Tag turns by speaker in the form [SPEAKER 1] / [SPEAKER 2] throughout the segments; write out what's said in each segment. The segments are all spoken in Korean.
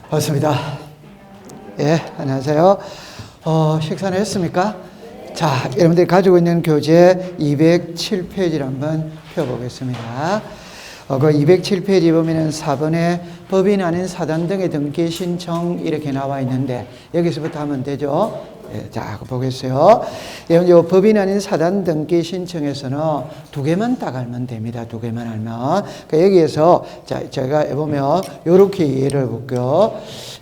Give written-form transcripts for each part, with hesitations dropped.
[SPEAKER 1] 반갑습니다. 예, 안녕하세요. 식사는 했습니까? 자, 여러분들이 가지고 있는 교재 207페이지를 한번 펴보겠습니다. 그 207페이지 보면은 4번에 법인 아닌 사단 등의 등기 신청 이렇게 나와 있는데 여기서부터 하면 되죠. 예, 자, 보겠어요. 요 법인 아닌 사단 등기 신청에서는 두 개만 딱 알면 됩니다. 두 개만 알면. 그러니까 여기에서 자, 제가 보면 요렇게 이해를 볼게요.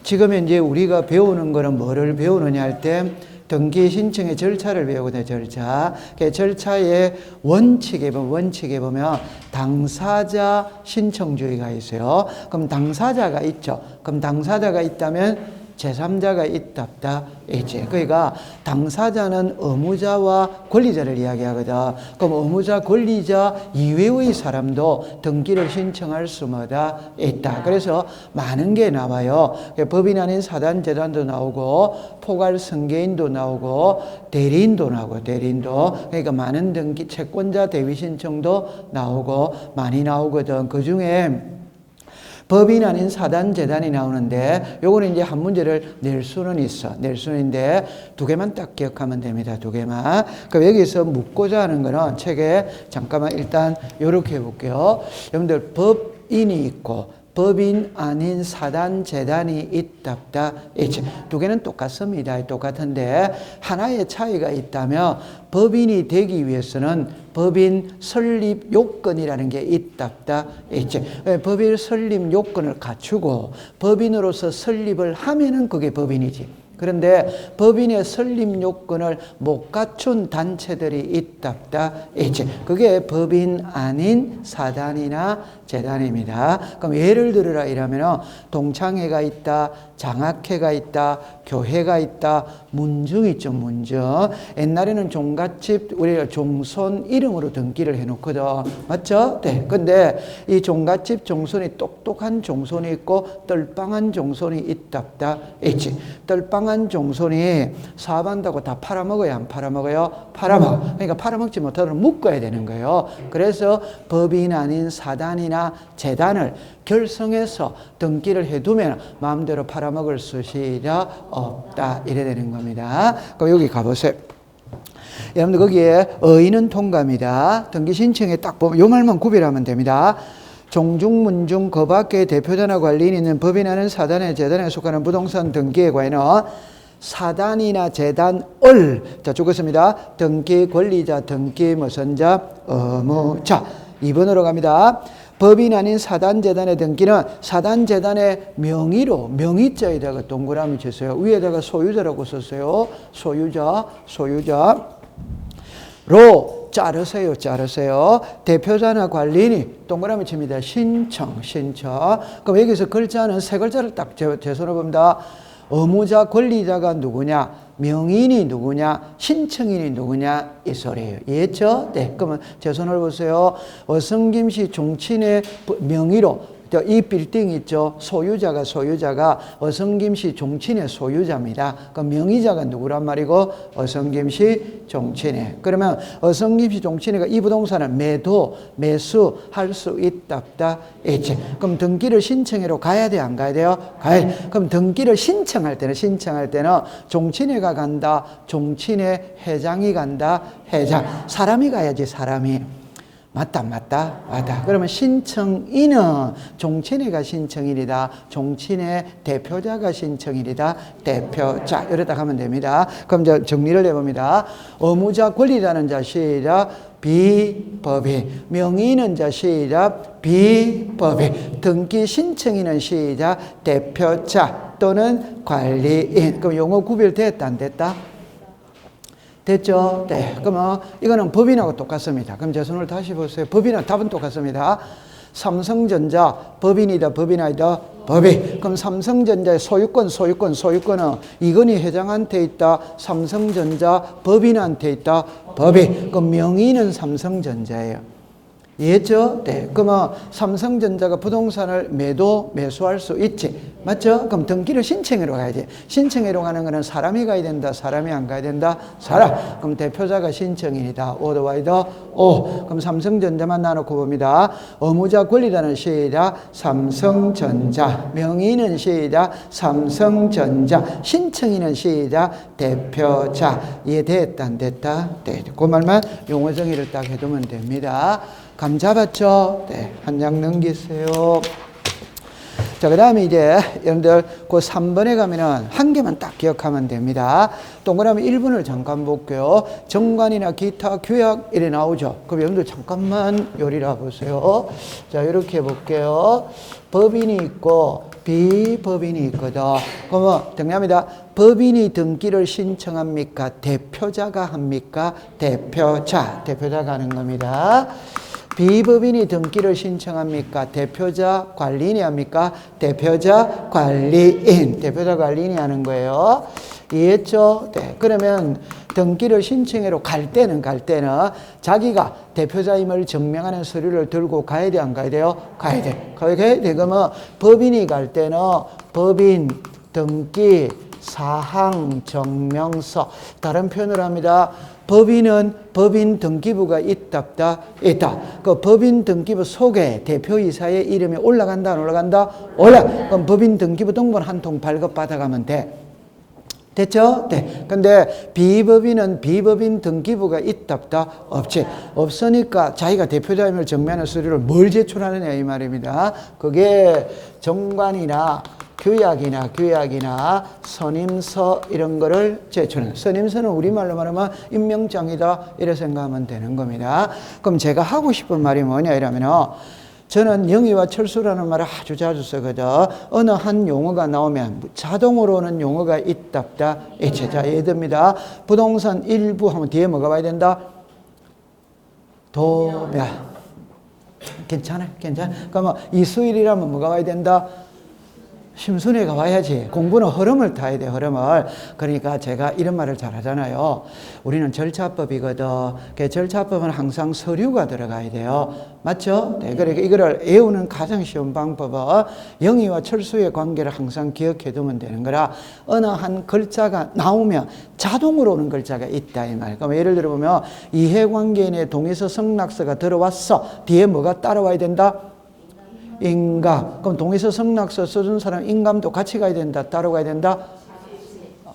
[SPEAKER 1] 지금 이제 우리가 배우는 거는 뭐를 배우느냐 할 때 등기 신청의 절차를 배우거든요. 절차. 그 절차의 원칙에 보면 당사자 신청주의가 있어요. 그럼 당사자가 있죠. 그럼 당사자가 있다면 제3자가 있다 없다 있지. 그러니까 당사자는 의무자와 권리자를 이야기하거든. 그럼 의무자, 권리자 이외의 사람도 등기를 신청할 수마다 있다. 그래서 많은 게 나와요. 법인 아닌 사단, 재단도 나오고 포괄 승계인도 나오고 대리인도 나오고 대리인도. 그러니까 많은 등기 채권자 대위 신청도 나오고 많이 나오거든. 그 중에 법인 아닌 사단, 재단이 나오는데 요거는 이제 한 문제를 낼 수는 있어. 낼 수는 있는데 두 개만 딱 기억하면 됩니다. 두 개만. 그럼 여기서 묻고자 하는 거는 책에 잠깐만 일단 요렇게 해볼게요. 여러분들 법인이 있고 법인 아닌 사단, 재단이 있다 없다 있지. 두 개는 똑같습니다. 똑같은데 하나의 차이가 있다면 법인이 되기 위해서는 법인 설립 요건이라는 게 있다 없다 있지. 법인 설립 요건을 갖추고 법인으로서 설립을 하면은 그게 법인이지. 그런데 법인의 설립 요건을 못 갖춘 단체들이 있다 없다 있지. 그게 법인 아닌 사단이나 재단입니다. 그럼 예를 들어라 이러면 동창회가 있다, 장학회가 있다, 교회가 있다, 문중 있죠. 문중. 옛날에는 종갓집 우리가 종손 이름으로 등기를 해놓거든. 맞죠? 네. 근데 이 종갓집 종손이 똑똑한 종손이 있고 떨빵한 종손이 있다 없다 있지. 떨빵한 종손이 사업한다고 다 팔아먹어요? 안 팔아먹어요? 팔아먹어. 그러니까 팔아먹지 못하도록 묶어야 되는 거예요. 그래서 법인 아닌 사단이나 재단을 결성해서 등기를 해두면 마음대로 팔아먹을 수시가 없다. 이래 되는 겁니다. 그럼 여기 가보세요. 여러분들 거기에 의의는 통과입니다. 등기 신청에 딱 보면 요 말만 구별하면 됩니다. 종중, 문중, 그 밖에 대표자나 관리인이 있는 법인 아닌 사단에 재단에 속하는 부동산 등기에 관해는 사단이나 재단을 자 죽었습니다. 등기 권리자, 등기 무선자, 의무자. 2번으로 갑니다. 법인 아닌 사단, 재단의 등기는 사단, 재단의 명의로 명의자에다가 동그라미 쳤어요. 위에다가 소유자라고 썼어요. 소유자로 자르세요. 대표자나 관리인이 동그라미 칩니다. 신청. 그럼 여기서 글자는 세 글자를 딱 제 손으로 봅니다. 의무자, 권리자가 누구냐? 명인이 누구냐? 신청인이 누구냐? 이 소리예요. 이해했죠? 네. 그러면 제 손을 보세요. 어성김씨 종친의 명의로 이 빌딩 있죠? 소유자가 어성김씨 종친의 소유자입니다. 그 명의자가 누구란 말이고 어성김씨 종친의. 그러면 어성김씨 종친이가 이 부동산을 매수할 수 있다 없다 있지. 그럼 등기를 신청하러 가야 돼, 안 가야 돼요? 가야 돼. 그럼 등기를 신청할 때는 종친회가 간다, 종친회 회장이 간다, 회장. 사람이 가야지, 사람이. 맞다. 그러면 신청인은 종친회가 신청인이다. 종친회 대표자가 신청인이다. 대표자. 이러다 가면 됩니다. 그럼 이제 정리를 해봅니다. 의무자, 권리자는 자 시작 비법인. 명의는 자 시작 비법인. 등기 신청인은 시작 대표자 또는 관리인. 그럼 용어 구별됐다, 안 됐다? 됐죠? 네. 그러면 이거는 법인하고 똑같습니다. 그럼 제 손을 다시 보세요. 법인은 답은 똑같습니다. 삼성전자 법인이다, 법인 아니다, 법인. 그럼 삼성전자의 소유권은 이건희 회장한테 있다. 삼성전자 법인한테 있다. 법인. 그럼 명의는 삼성전자예요. 이해했죠? 네. 그러면 삼성전자가 부동산을 매수할 수 있지. 맞죠? 그럼 등기를 신청해로 가야지. 신청해로 가는 거는 사람이 가야 된다. 사람이 안 가야 된다. 사람. 그럼 대표자가 신청인이다. 오더와이더 오. 그럼 삼성전자만 나놓고 봅니다. 의무자 권리자는 시작 삼성전자. 명의는 시작 삼성전자. 신청인은 시작 대표자. 이해됐다? 안 됐다? 네. 그 말만 용어 정의를 딱 해두면 됩니다. 감 잡았죠? 네. 한 장 넘기세요. 자, 그 다음에 이제 여러분들 그 3번에 가면은 한 개만 딱 기억하면 됩니다. 동그라미 1번을 잠깐 볼게요. 정관이나 기타 규약 이래 나오죠. 그럼 여러분들 잠깐만 요리라 보세요. 자, 이렇게 볼게요. 법인이 있고 비법인이 있거든. 그러면 정리합니다. 법인이 등기를 신청합니까? 대표자가 합니까? 대표자가 하는 겁니다. 비법인이 등기를 신청합니까? 대표자 관리인이 합니까? 대표자 관리인이 하는 거예요. 이해했죠? 네. 그러면 등기를 신청해로 갈 때는 자기가 대표자임을 증명하는 서류를 들고 가야 돼, 안 가야 돼요? 가야 돼. 가야 돼. 그러면 법인이 갈 때는 법인 등기 사항 증명서, 다른 표현을 합니다. 법인은 법인 등기부가 있다. 그 법인 등기부 속에 대표이사의 이름이 올라간다, 안 올라간다? 그럼 법인 등기부 등본 한 통 발급받아가면 돼. 됐죠? 네. 근데 비법인은 비법인 등기부가 있다? 없지. 없으니까 자기가 대표자임을 증명하는 서류를 뭘 제출하느냐 이 말입니다. 그게 정관이나 규약이나 선임서 이런 거를 제출하는. 선임서는 우리말로 말하면 임명장이다 이렇게 생각하면 되는 겁니다. 그럼 제가 하고 싶은 말이 뭐냐 이러면은 저는 영희와 철수라는 말을 아주 자주 쓰거든. 어느 한 용어가 나오면 자동으로 오는 용어가 있다. 자, 예를 듭니다. 부동산 일부 하면 뒤에 뭐가 와야 된다? 도면. 괜찮아? 그러면 이수일이라면 뭐가 와야 된다? 심순애가 와야지. 공부는 흐름을 타야 돼, 흐름을. 그러니까 제가 이런 말을 잘 하잖아요. 우리는 절차법이거든. 그 절차법은 항상 서류가 들어가야 돼요. 맞죠? 네, 그러니까 이거를 외우는 가장 쉬운 방법은 영희와 철수의 관계를 항상 기억해 두면 되는 거라. 어느 한 글자가 나오면 자동으로 오는 글자가 있다, 이 말. 그럼 예를 들어 보면 이해관계인의 동의서 성락서가 들어왔어. 뒤에 뭐가 따라와야 된다? 인감. 그럼 동의서 성락서 써준 사람 인감도 같이 가야 된다? 따로 가야 된다?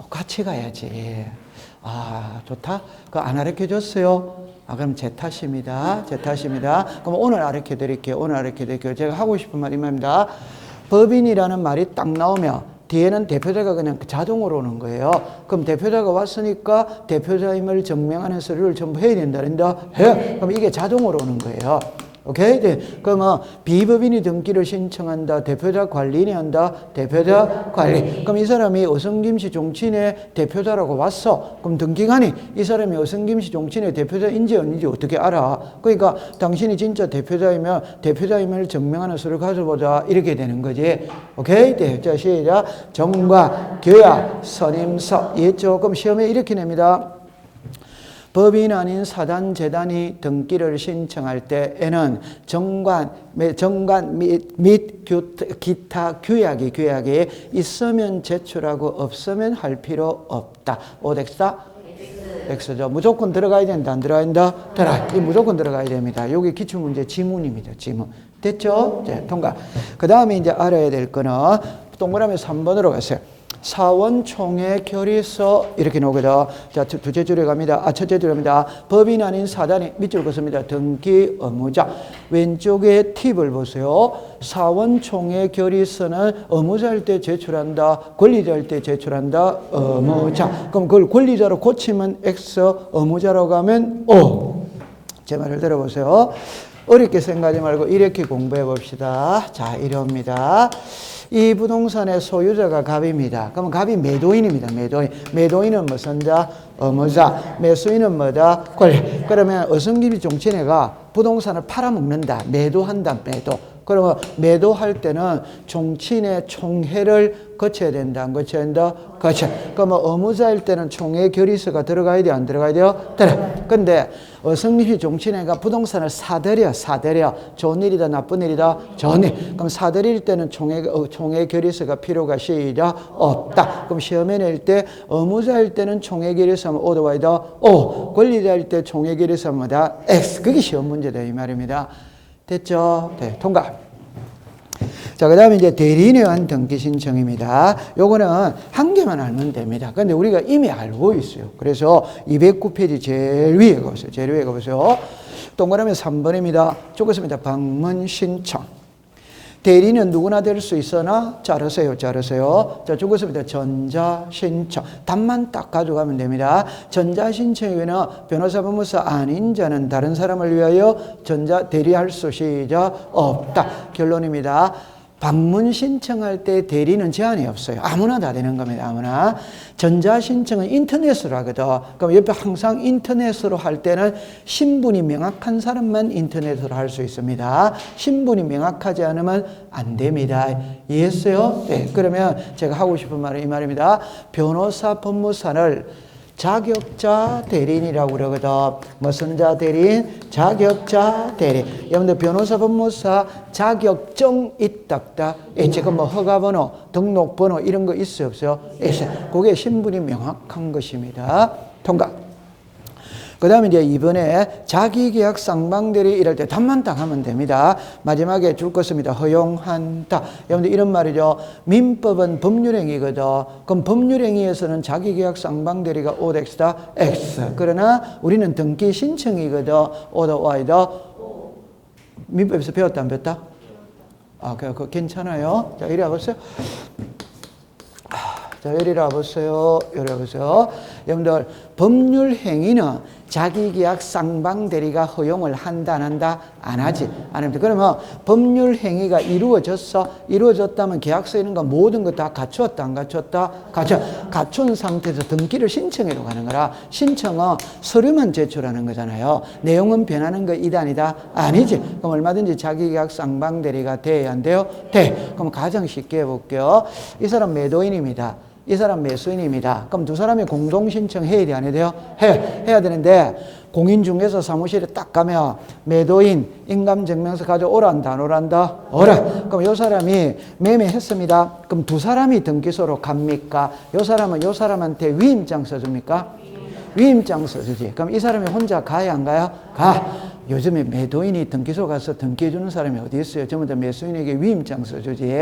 [SPEAKER 1] 같이 가야지. 아, 좋다. 그거 안 가르쳐 줬어요? 아, 그럼 제 탓입니다. 그럼 오늘 가르쳐 드릴게요. 제가 하고 싶은 말이 말입니다. 법인이라는 말이 딱 나오면 뒤에는 대표자가 그냥 자동으로 오는 거예요. 그럼 대표자가 왔으니까 대표자임을 증명하는 서류를 전부 해야 된다. 해. 그럼 이게 자동으로 오는 거예요. 오케이? 네. 그러면 비법인이 등기를 신청한다. 대표자 관리인이 한다. 대표자 관리. 그럼 이 사람이 어성김씨 종친의 대표자라고 왔어. 그럼 등기관이 이 사람이 어성김씨 종친의 대표자인지 아닌지 어떻게 알아? 그러니까 당신이 진짜 대표자이면 대표자임을 증명하는 서류 가져보자. 이렇게 되는 거지. 오케이? 네. 자, 시작. 정관, 규약, 선임서. 이해했죠? 그럼 시험에 이렇게 냅니다. 법인 아닌 사단, 재단이 등기를 신청할 때에는 정관 및 기타 규약이 있으면 제출하고 없으면 할 필요 없다. 오덱사? X죠. 무조건 들어가야 된다. 안 들어가야 된다? 무조건 들어가야 됩니다. 여기 기출문제 지문입니다. 지문. 됐죠? 네, 통과. 그 다음에 이제 알아야 될 거는 동그라미 3번으로 갔어요. 사원총회 결의서 이렇게 나오거든. 자, 첫째 줄에 갑니다. 법인 아닌 사단이 밑줄 긋습니다. 등기 의무자. 왼쪽에 팁을 보세요. 사원총회 결의서는 의무자일 때 제출한다. 권리자일 때 제출한다. 의무자. 그럼 그걸 권리자로 고치면 X, 의무자라고 하면 O. 제 말을 들어보세요. 어렵게 생각하지 말고 이렇게 공부해 봅시다. 자, 이럽니다. 이 부동산의 소유자가 갑입니다. 그러면 갑이 매도인입니다. 매도인은 무슨 자? 의무자. 매수인은 뭐다? 권리. 그러면 어성김이 종친회가 부동산을 팔아먹는다. 매도한다. 그러면 매도할 때는 종친의 총회를 거쳐야 된다. 안 거쳐야 된다? 거쳐. 그러면 의무자일 때는 총회 결의서가 들어가야 돼? 안 들어가야 돼요? 들어. 근데 어성립이 종친회가 부동산을 사들여. 좋은 일이다, 나쁜 일이다? 좋은 일. 그럼 사들일 때는 총회 결의서가 필요가 시작 없다. 그럼 시험에 낼 때 의무자일 때는 총회 결의서면 O도 Y다? O. 권리자일 때 총회 결의서면 뭐다? X. 그게 시험 문제다 이 말입니다. 됐죠? 네, 통과. 자, 그 다음에 이제 대리인에 의한 등기 신청입니다. 요거는 한 개만 알면 됩니다. 근데 우리가 이미 알고 있어요. 그래서 209페이지 제일 위에 가보세요. 제일 위에 가보세요. 동그라미 3번입니다. 적었습니다. 방문 신청. 대리는 누구나 될 수 있으나 자르세요. 자, 적었습니다. 전자신청. 답만 딱 가져가면 됩니다. 전자신청에는 변호사, 법무사 아닌 자는 다른 사람을 위하여 대리할 수 시작 없다. 결론입니다. 방문 신청할 때 대리는 제한이 없어요. 아무나 다 되는 겁니다. 아무나. 전자신청은 인터넷으로 하거든. 그럼 옆에 항상 인터넷으로 할 때는 신분이 명확한 사람만 인터넷으로 할 수 있습니다. 신분이 명확하지 않으면 안 됩니다. 이해했어요? 네. 그러면 제가 하고 싶은 말은 이 말입니다. 변호사, 법무사를 자격자 대리인이라고 그러거든. 무슨 자 대리인? 자격자 대리인. 여러분들 변호사, 법무사 자격증 있다. 지금 뭐 허가번호, 등록번호 이런 거 있어요, 없어요? 있어요. 그게 신분이 명확한 것입니다. 통과. 그 다음에 이제 이번에 자기계약 쌍방대리 이럴 때 답만 딱 하면 됩니다. 마지막에 줄 것입니다. 허용한다. 여러분들 이런 말이죠. 민법은 법률행위거든. 그럼 법률행위에서는 자기계약 쌍방대리가 OX다. X. 그러나 우리는 등기 신청이거든. O다 Y다. 민법에서 배웠다 안 배웠다? 아, 그거 괜찮아요. 자, 이리 와보세요. 자, 이리 와보세요. 여러분들, 법률 행위는 자기계약 쌍방대리가 허용을 한다, 안 한다? 안 하지. 안 합니다. 그러면 법률 행위가 이루어졌다면 계약서에 있는 거 모든 거 다 갖추었다, 안 갖추었다? 갖춘 상태에서 등기를 신청해로 가는 거라. 신청은 서류만 제출하는 거잖아요. 내용은 변하는 거 이다, 아니다? 아니지. 그럼 얼마든지 자기계약 쌍방대리가 돼야 안 돼요? 돼. 그럼 가장 쉽게 해볼게요. 이 사람 매도인입니다. 이 사람 매수인입니다. 그럼 두 사람이 공동신청 해야 돼, 안 해야 돼요? 해야 되는데, 공인중개사 사무실에 딱 가면 매도인 인감증명서 가져오란다, 안 오란다? 오라. 그럼 요 사람이 매매했습니다. 그럼 두 사람이 등기소로 갑니까? 요 사람은 요 사람한테 위임장 써줍니까? 위임장 써주지. 그럼 이 사람이 혼자 가야 안 가요? 가. 요즘에 매도인이 등기소 가서 등기해주는 사람이 어디 있어요? 전부 다 매수인에게 위임장 써주지.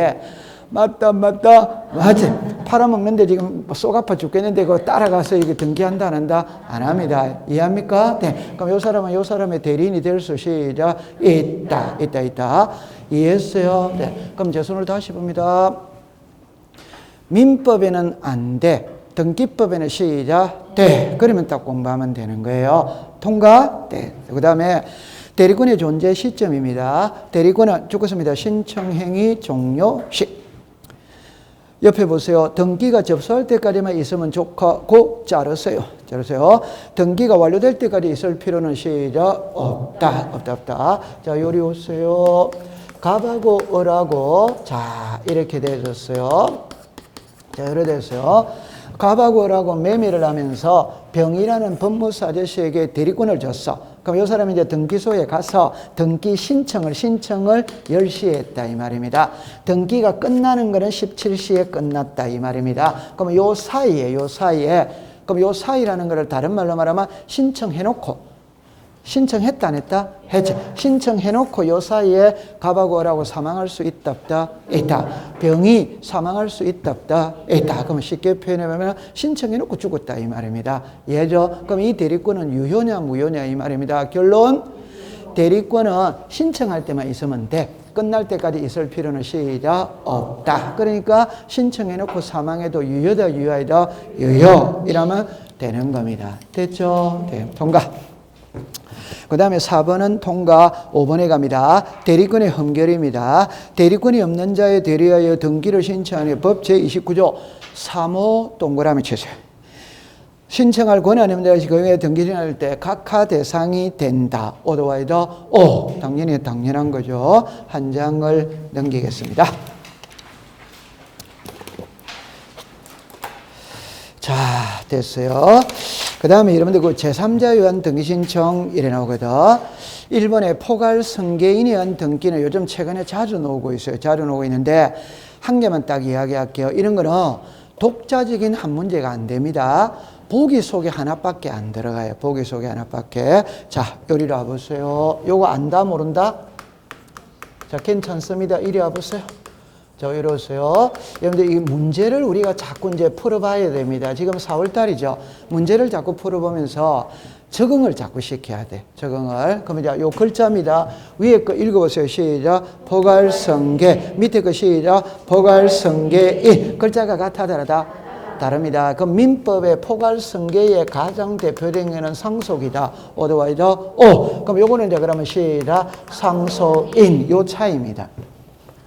[SPEAKER 1] 맞다. 맞지? 팔아먹는데 지금 속 아파 죽겠는데 그거 따라가서 이게 등기한다, 안 한다? 안 합니다. 이해합니까? 네. 그럼 요 사람은 요 사람의 대리인이 될 수 시작 있다. 이해했어요? 네. 그럼 제 손을 다시 봅니다. 민법에는 안 돼. 등기법에는 시작 돼. 그러면 딱 공부하면 되는 거예요. 통과? 네. 그 다음에 대리권의 존재 시점입니다. 대리권은 죽었습니다. 신청행위 종료식. 옆에 보세요. 등기가 접수할 때까지만 있으면 좋고 자르세요. 등기가 완료될 때까지 있을 필요는 시작 없다. 자, 요리 오세요. 갑하고 을하고 자 이렇게 되어졌어요. 자, 이렇게 됐어요. 갑하고 을하고 매매를 하면서 병이라는 법무사 아저씨에게 대리권을 줬어. 그럼 이 사람이 이제 등기소에 가서 등기 신청을 10시에 했다 이 말입니다. 등기가 끝나는 거는 17시에 끝났다 이 말입니다. 그럼 요 사이에 그럼 요 사이라는 거를 다른 말로 말하면 신청했다 안 했다? 했지. 신청해놓고 요 사이에 갑하고 을하고 사망할 수 있다 없다? 있다. 병이 사망할 수 있다 없다? 있다. 그럼 쉽게 표현해보면 신청해놓고 죽었다 이 말입니다. 이해죠? 그럼 이 대리권은 유효냐 무효냐 이 말입니다. 결론 대리권은 신청할 때만 있으면 돼. 끝날 때까지 있을 필요는 시작 없다. 그러니까 신청해놓고 사망해도 유효다 유효하다? 유효 이러면 되는 겁니다. 됐죠? 네. 통과. 그 다음에 4번은 통과, 5번에 갑니다. 대리권의 흠결입니다. 대리권이 없는 자에 대리하여 등기를 신청하는 법 제29조 3호 동그라미 치세요. 신청할 권한이 없는 자가 경우에 등기신청할 때 각하 대상이 된다. 오더와이더 오. 당연한 거죠. 한 장을 넘기겠습니다. 자, 됐어요. 그 다음에 여러분들 그 제3자 위한 등기신청 이래 나오거든. 일본의 포괄 승계인에 의한 등기는 요즘 최근에 자주 나오고 있어요. 자주 나오고 있는데 한 개만 딱 이야기할게요. 이런 거는 독자적인 한 문제가 안 됩니다. 보기 속에 하나밖에 안 들어가요. 보기 속에 하나밖에. 자, 요리로 와보세요. 요거 안다 모른다? 자, 괜찮습니다. 이리 와보세요. 자, 이리 오세요. 여러분들 이 문제를 우리가 자꾸 이제 풀어봐야 됩니다. 지금 4월달이죠. 문제를 자꾸 풀어보면서 적응을 자꾸 시켜야 돼. 적응을. 그러면 이제 요 글자입니다. 위에 거 읽어보세요. 시작. 포괄성계. 밑에 거 시작. 포괄성계. 글자가 같아 다르다? 다릅니다. 그럼 민법의 포괄성계의 가장 대표적인 것은 상속이다. 오더와이더 오. 그럼 요거는 이제 그러면 시작. 상속인. 요 차이입니다.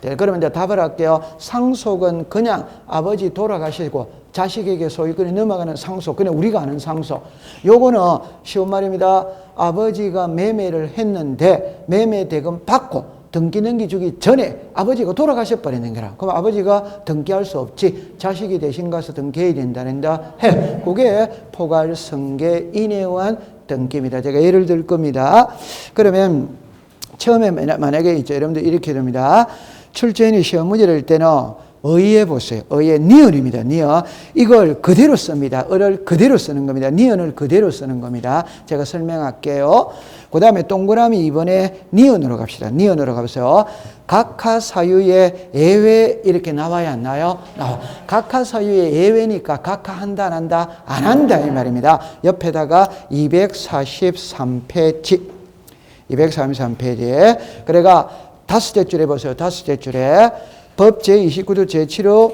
[SPEAKER 1] 네, 그러면 이제 답을 할게요. 상속은 그냥 아버지 돌아가시고 자식에게 소유권이 넘어가는 상속. 그냥 우리가 아는 상속. 요거는 쉬운 말입니다. 아버지가 매매를 했는데 매매 대금 받고 등기 넘기주기 전에 아버지가 돌아가셔 버리는 거라. 그럼 아버지가 등기할 수 없지. 자식이 대신 가서 등기해야 된다. 해. 그게 포괄성계인에 의한 등기입니다. 제가 예를 들 겁니다. 그러면 처음에 만약에 있죠. 여러분들 이렇게 됩니다. 출제인이 시험 문제를 낼 때는 의에 보세요. 의에 니은입니다. 니은. 이걸 그대로 씁니다. 을을 그대로 쓰는 겁니다. 니은을 그대로 쓰는 겁니다. 제가 설명할게요. 그 다음에 동그라미 이번에 니은으로 갑시다. 니은으로 가보세요. 각하 사유의 예외 이렇게 나와야 안 나요? 나와. 각하 사유의 예외니까 각하 한다 안 한다? 안 한다 이 말입니다. 옆에다가 243페이지. 243페이지에. 그래가 다섯째 줄에 보세요. 다섯째 줄에 법 제29조 제7호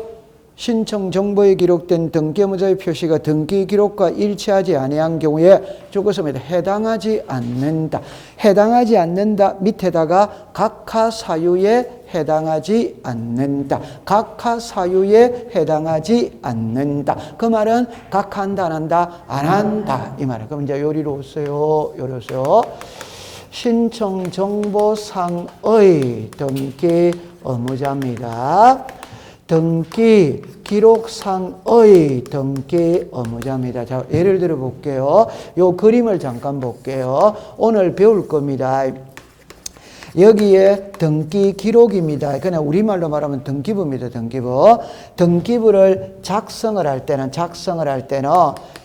[SPEAKER 1] 신청 정보에 기록된 등기 의무자의 표시가 등기 기록과 일치하지 아니한 경우에 조건서입니다. 해당하지 않는다. 해당하지 않는다. 밑에다가 각하 사유에 해당하지 않는다. 각하 사유에 해당하지 않는다. 그 말은 각하한다 안 한다? 안 한다. 이 말이에요. 그럼 이제 요리로 오세요. 요리 오세요. 신청정보상의 등기 의무자입니다. 등기 기록상의 등기 의무자입니다. 자, 예를 들어 볼게요. 요 그림을 잠깐 볼게요. 오늘 배울 겁니다. 여기에 등기 기록입니다. 그냥 우리말로 말하면 등기부입니다. 등기부. 등기부를 작성을 할 때는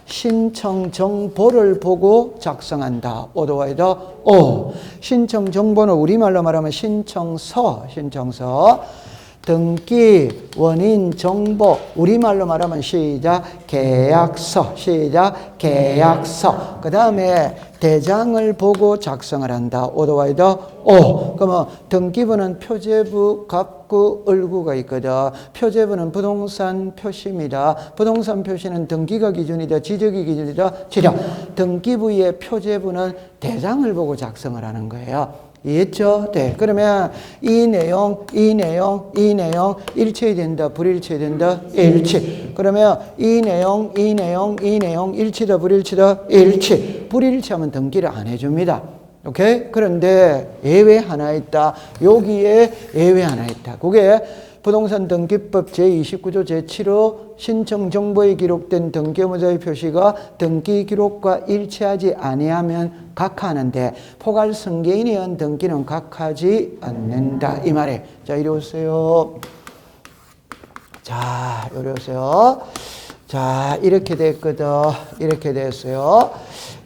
[SPEAKER 1] 신청 정보를 보고 작성한다. 오더와이더 오. 신청 정보는 우리말로 말하면 신청서. 등기 원인 정보 우리말로 말하면 시작 계약서. 시작 계약서. 그 다음에 대장을 보고 작성을 한다. 오더와이더 오. 그러면 등기부는 표제부, 갑구, 을구가 있거든. 표제부는 부동산 표시입니다. 부동산 표시는 등기가 기준이다. 지적이 기준이다. 지적. 등기부의 표제부는 대장을 보고 작성을 하는 거예요. 이해했죠? 네. 그러면 이 내용 일치해야 된다. 불일치해야 된다. 일치. 그러면 이 내용 일치다. 불일치다. 일치. 불일치하면 등기를 안 해줍니다. 오케이? 그런데 예외 하나 있다. 여기에 예외 하나 있다. 그게 부동산 등기법 제29조 제7호 신청 정보에 기록된 등기 의무자의 표시가 등기 기록과 일치하지 아니하면 각하하는데 포괄승계인에 의한 등기는 각하지 않는다. 이 말에. 자, 이리 오세요. 자, 이리 오세요. 자, 이렇게 됐거든. 이렇게 됐어요.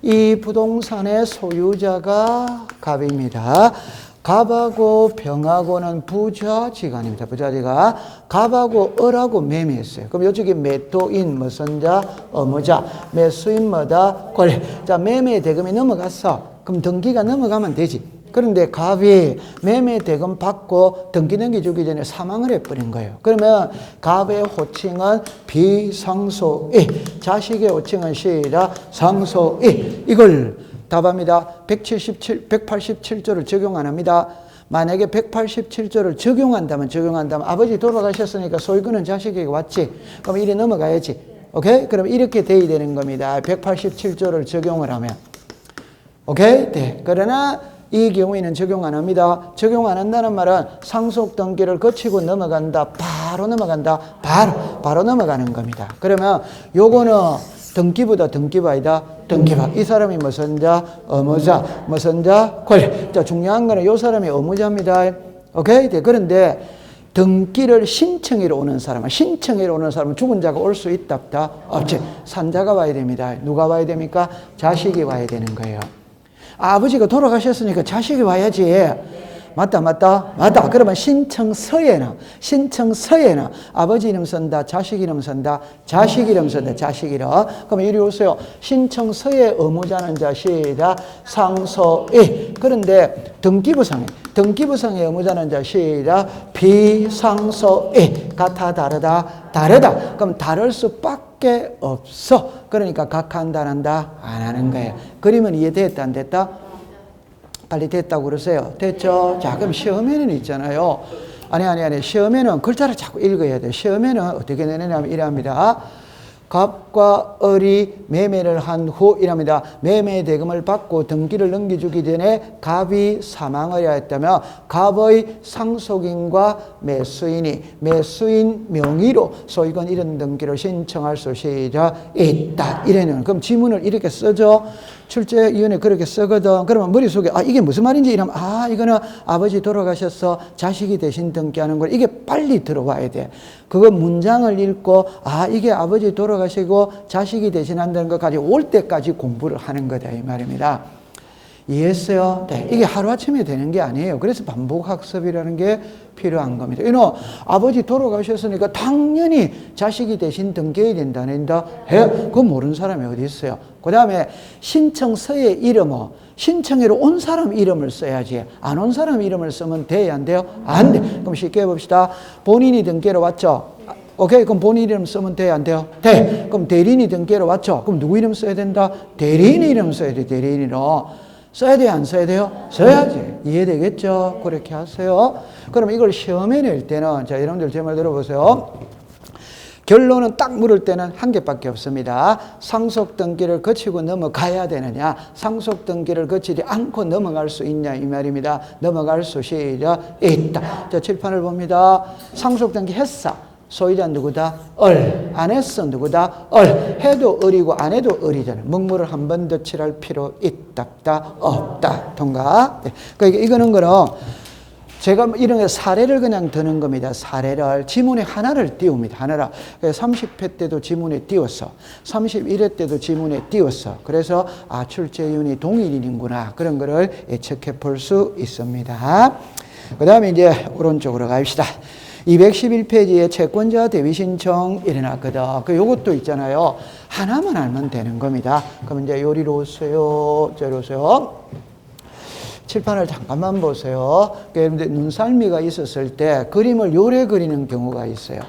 [SPEAKER 1] 이 부동산의 소유자가 갑입니다. 갑하고 병하고는 부자지간입니다. 부자지간. 갑하고 을하고 매매했어요. 그럼 이쪽에 매도인, 무선자, 의무자. 매수인 뭐다? 권리. 자, 매매 대금이 넘어갔어. 그럼 등기가 넘어가면 되지. 그런데 갑이 매매 대금 받고 등기 넘겨주기 전에 사망을 해버린 거예요. 그러면 갑의 호칭은 비상속이, 자식의 호칭은 시작 상속이. 이걸 답합니다. 187조를 적용 안 합니다. 만약에 187조를 적용한다면 아버지 돌아가셨으니까 소유권은 자식에게 왔지. 그럼 이리 넘어가야지. 오케이? 그럼 이렇게 돼야 되는 겁니다. 187조를 적용을 하면. 오케이? 네. 그러나 이 경우에는 적용 안 합니다. 적용 안 한다는 말은 상속 등기를 거치고 넘어간다. 바로 넘어간다. 바로 넘어가는 겁니다. 그러면 요거는 등기부다. 등기부 아니다. 등기부. 이 사람이 무슨 자? 의무자. 무슨 자? 권리. 자, 중요한 거는 요 사람이 의무자입니다. 오케이? 네. 그런데 등기를 신청해로 오는 사람은 죽은 자가 올 수 있다 없다? 없지. 산자가 와야 됩니다. 누가 와야 됩니까? 자식이 와야 되는 거예요. 아버지가 돌아가셨으니까 자식이 와야지. 맞다. 그러면 신청서에는 아버지 이름 쓴다, 자식 이름 쓴다, 자식 이름. 그러면 이리 오세요. 신청서에 의무자는 자시다, 상소이. 그런데 등기부상에 의무자는 자시다, 비상소이. 같아, 다르다. 그럼 다를 수밖에 없어. 그러니까 각한다, 한다, 안 하는 거예요. 그림은 이해됐다, 안 됐다? 빨리 됐다고 그러세요. 됐죠? 자, 그럼 시험에는 있잖아요. 아니. 시험에는 글자를 자꾸 읽어야 돼요. 시험에는 어떻게 내냐면 이랍니다. 갑과 을이 매매를 한 후 이랍니다. 매매 대금을 받고 등기를 넘겨주기 전에 갑이 사망을 하였다면 갑의 상속인과 매수인 명의로 소유권 이런 등기를 신청할 수 있다. 이래는 그럼 지문을 이렇게 써줘. 출제위원회 그렇게 쓰거든. 그러면 머릿속에 이게 무슨 말인지 이러면 이거는 아버지 돌아가셔서 자식이 대신 등기하는 걸 이게 빨리 들어와야 돼. 그거 문장을 읽고 이게 아버지 돌아가시고 자식이 대신한다는 것까지 올 때까지 공부를 하는 거다 이 말입니다. 이해했어요? 네. 이게 하루아침에 되는 게 아니에요. 그래서 반복 학습이라는 게 필요한 겁니다. 아버지 돌아가셨으니까 당연히 자식이 대신 등기해야 된다. 그거 모르는 사람이 어디 있어요? 그 다음에 신청서의 이름은 신청해로 온 사람 이름을 써야지. 안 온 사람 이름을 쓰면 돼야 안 돼요? 안 돼. 그럼 쉽게 해봅시다. 본인이 등기로 왔죠? 오케이. 그럼 본인 이름 쓰면 돼야 안 돼요? 돼. 그럼 대리인이 등기로 왔죠? 그럼 누구 이름 써야 된다? 대리인 이름 써야 돼. 대리인으로. 써야 돼요? 안 써야 돼요? 써야지. 이해되겠죠? 그렇게 하세요. 그럼 이걸 시험에 낼 때는, 자, 여러분들 제 말 들어보세요. 결론은 딱 물을 때는 한 개밖에 없습니다. 상속 등기를 거치고 넘어가야 되느냐, 상속 등기를 거치지 않고 넘어갈 수 있냐, 이 말입니다. 넘어갈 수 있다. 자, 칠판을 봅니다. 상속 등기 했어. 소유자 누구다? 을. 안 했어. 누구다? 을. 해도 을이고 안 해도 을이잖아요. 먹물을 한 번 더 칠할 필요 있다, 없다. 통과. 네. 그러니까 이거는 제가 이런 게 사례를 그냥 드는 겁니다. 사례를. 지문에 하나를 띄웁니다. 하나를. 30회 때도 지문에 띄웠어. 31회 때도 지문에 띄웠어. 그래서 출제위원이 동일인이구나. 그런 거를 예측해 볼 수 있습니다. 그 다음에 이제 오른쪽으로 갑시다. 211페이지에 채권자 대위 신청 일어났거든. 요것도 있잖아요. 하나만 알면 되는 겁니다. 그럼 이제 요리로 오세요. 저리 오세요. 칠판을 잠깐만 보세요. 여러분들 눈썰미가 있었을 때 그림을 요래 그리는 경우가 있어요.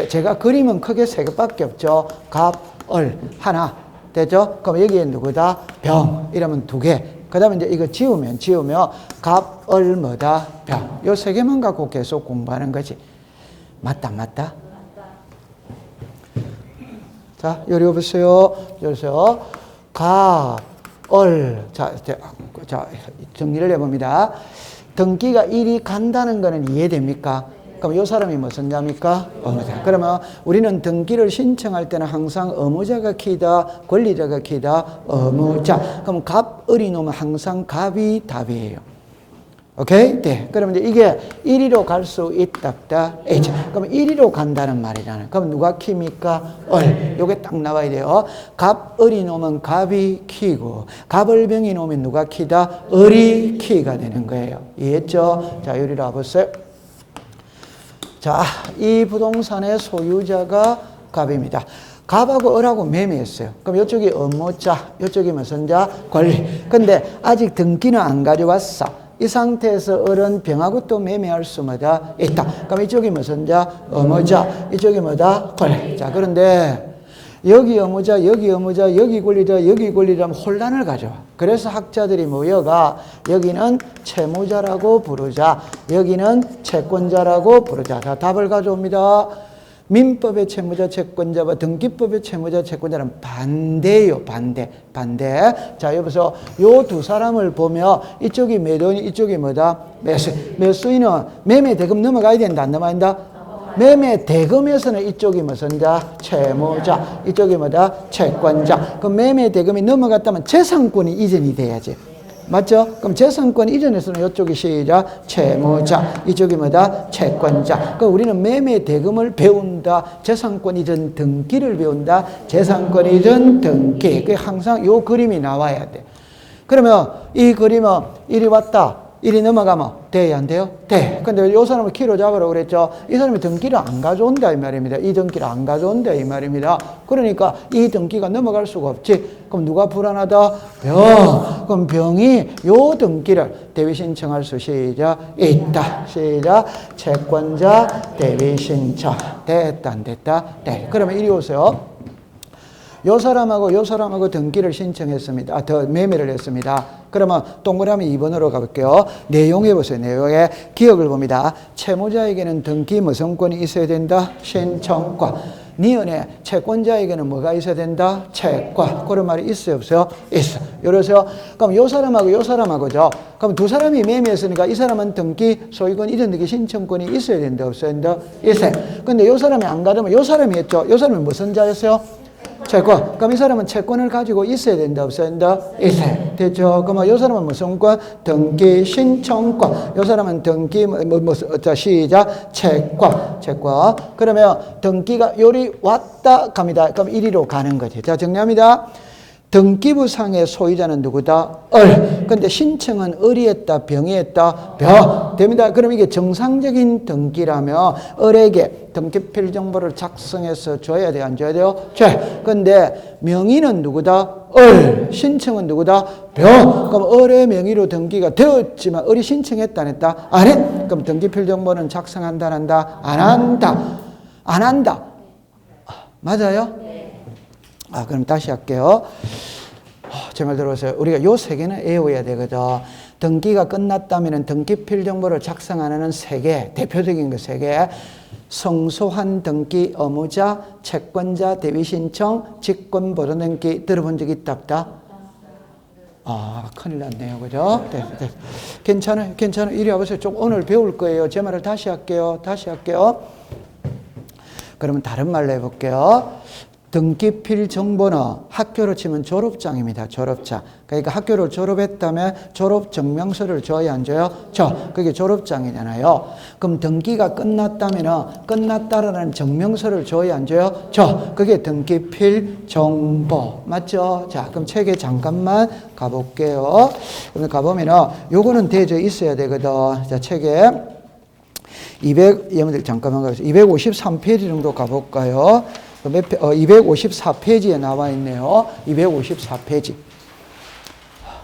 [SPEAKER 1] 제가 그림은 크게 세 개밖에 없죠. 갑, 을, 하나. 됐죠? 그럼 여기에 누구다? 병. 이러면 두 개. 그 다음에 이제 이거 지우면 갑, 을, 뭐다? 병. 요 세 개만 갖고 계속 공부하는 거지. 맞다. 자, 요리 보세요. 갑, 을. 자, 정리를 해봅니다. 등기가 일이 간다는 거는 이해됩니까? 그럼 이 사람이 무슨 자입니까? 의무자. 그러면 우리는 등기를 신청할 때는 항상 의무자가 키다, 권리자가 키다, 의무자. 그럼 갑, 을이 놓으면 항상 갑이 답이에요. 오케이? 네. 그러면 이제 이게 1위로 갈 수 있다, 없다? H. 그럼 1위로 간다는 말이잖아요. 그럼 누가 키입니까? 을. 요게 딱 나와야 돼요. 갑, 을이 놓으면 갑이 키고, 갑을 병이 놓으면 누가 키다? 을이 키가 되는 거예요. 이해했죠? 자, 요리로 와보세요. 자, 이 부동산의 소유자가 갑입니다. 갑하고 을하고 매매했어요. 그럼 이쪽이 업무자, 이쪽이 무슨 자? 권리. 근데 아직 등기는 안 가져왔어. 이 상태에서 을은 병하고 또 매매할 수 뭐다? 있다. 그럼 이쪽이 무슨 자? 업무자. 이쪽이 뭐다? 권리. 자, 그런데 여기 업무자, 여기 업무자, 여기 권리자, 여기 권리자면 혼란을 가져와. 그래서 학자들이 모여가 여기는 채무자라고 부르자, 여기는 채권자라고 부르자. 자, 답을 가져옵니다. 민법의 채무자 채권자와 등기법의 채무자 채권자는 반대예요. 반대. 자, 여기서 요 두 사람을 보면 이쪽이 매도인, 이쪽이 뭐다? 매수인은 매매 대금 넘어가야 된다, 안 넘어가야 된다? 매매 대금에서는 이쪽이 무슨 자? 채무자. 이쪽이 뭐다? 채권자. 그럼 매매 대금이 넘어갔다면 재산권이 이전이 돼야지. 맞죠? 그럼 재산권 이전에서는 이쪽이 시작 채무자, 이쪽이 뭐다? 채권자. 그럼 우리는 매매 대금을 배운다. 재산권 이전 등기를 배운다. 재산권 이전 등기. 그게 항상 요 그림이 나와야 돼. 그러면 이 그림은 이리 왔다. 이리 넘어가면 돼야 안 돼요? 돼. 근데 요 사람을 키로 잡으라고 그랬죠? 이 사람이 등기를 안 가져온다 이 말입니다. 이 등기를 안 가져온다 이 말입니다. 그러니까 이 등기가 넘어갈 수가 없지. 그럼 누가 불안하다? 병. 그럼 병이 요 등기를 대위 신청할 수 시작 있다. 시작 채권자 대위 신청. 됐다 안 됐다? 네. 그러면 이리 오세요. 요 사람하고 등기를 신청했습니다. 매매를 했습니다. 그러면 동그라미 2번으로 가볼게요. 내용에 보세요. 내용에 기억을 봅니다. 채무자에게는 등기 무성권이 있어야 된다. 신청과. 니은에 채권자에게는 뭐가 있어야 된다? 채권. 그런 말이 있어요? 없어요? 있어. 요러세요. 그럼 요 사람하고죠. 그럼 두 사람이 매매했으니까 이 사람은 등기, 소유권, 이전 등기 신청권이 있어야 된다. 없어야 된다? 있어요. 근데 요 사람이 안 가려면 요 사람이 했죠. 요 사람이 무슨 자였어요? 채권. 그럼 이 사람은 채권을 가지고 있어야 된다, 없어야 된다? 있어요. 됐죠? 그럼 이 사람은 무슨 권? 등기, 신청권. 이 사람은 등기, 시작, 채권. 그러면 등기가 요리 왔다 갑니다. 그럼 이리로 가는 거지. 자, 정리합니다. 등기부상의 소유자는 누구다? 근데 신청은 을이 했다, 병이 했다? 병. 됩니다. 그럼 이게 정상적인 등기라면 을에게 등기필 정보를 작성해서 줘야 돼요? 안 줘야 돼요? 줘. 근데 명의는 누구다? 신청은 누구다? 병. 그럼 을의 명의로 등기가 되었지만 을이 신청했다, 안 했다? 안 해. 그럼 등기필 정보는 작성한다, 안 한다? 안 한다. 안 한다. 맞아요? 그럼 다시 할게요. 제 말 들어보세요. 우리가 요 세 개는 외워야 되거든. 등기가 끝났다면 등기필 정보를 작성 안 하는 세 개, 대표적인 거 세 개. 성소한 등기 의무자, 채권자 대위 신청, 직권 보존 등기 들어본 적 있다 없다? 큰일 났네요. 그죠? 네. 괜찮아요. 이리 와보세요. 좀 오늘 배울 거예요. 제 말을 다시 할게요. 그러면 다른 말로 해볼게요. 등기필 정보는 학교로 치면 졸업장입니다. 졸업장. 그러니까 학교를 졸업했다면 졸업 증명서를 줘야 안 줘요? 그게 졸업장이잖아요. 그럼 등기가 끝났다면 끝났다라는 증명서를 줘야 안 줘요? 그게 등기필 정보. 맞죠? 자, 그럼 책에 잠깐만 가볼게요. 그럼 가보면은 요거는 대져 있어야 되거든. 자, 책에 253페이지 정도 가볼까요? 254페이지에 나와 있네요. 254페이지.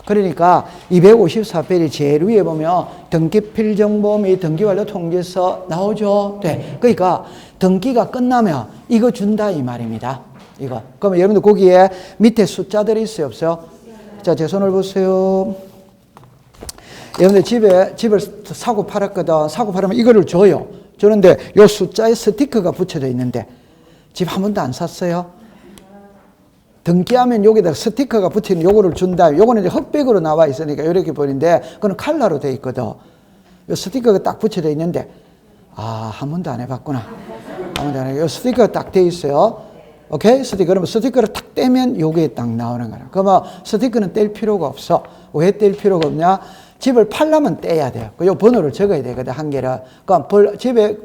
[SPEAKER 1] 그러니까 254페이지 제일 위에 보면 등기필 정보 및 등기완료 통지서 나오죠. 네. 그러니까 등기가 끝나면 이거 준다 이 말입니다. 이거. 그러면 여러분들 거기에 밑에 숫자들이 있어요, 없어요? 자, 제 손을 보세요. 여러분들 집을 사고 팔았거든. 사고 팔으면 이거를 줘요. 주는데 요 숫자에 스티커가 붙여져 있는데 집 한 번도 안 샀어요? 등기하면 여기다 스티커가 붙이는 요거를 준다. 요거는 이제 흑백으로 나와 있으니까 이렇게 보이는데 그건 칼라로 돼 있거든. 요 스티커가 딱 붙여져 있는데 한 번도 안 해봤구나. 요 스티커가 딱 돼 있어요. 오케이? 그러면 스티커를 탁 떼면 요게 딱 나오는 거야. 그러면 스티커는 뗄 필요가 없어. 왜 뗄 필요가 없냐? 집을 팔려면 떼야 돼요. 요 번호를 적어야 되거든, 한 개를. 그러니까 집에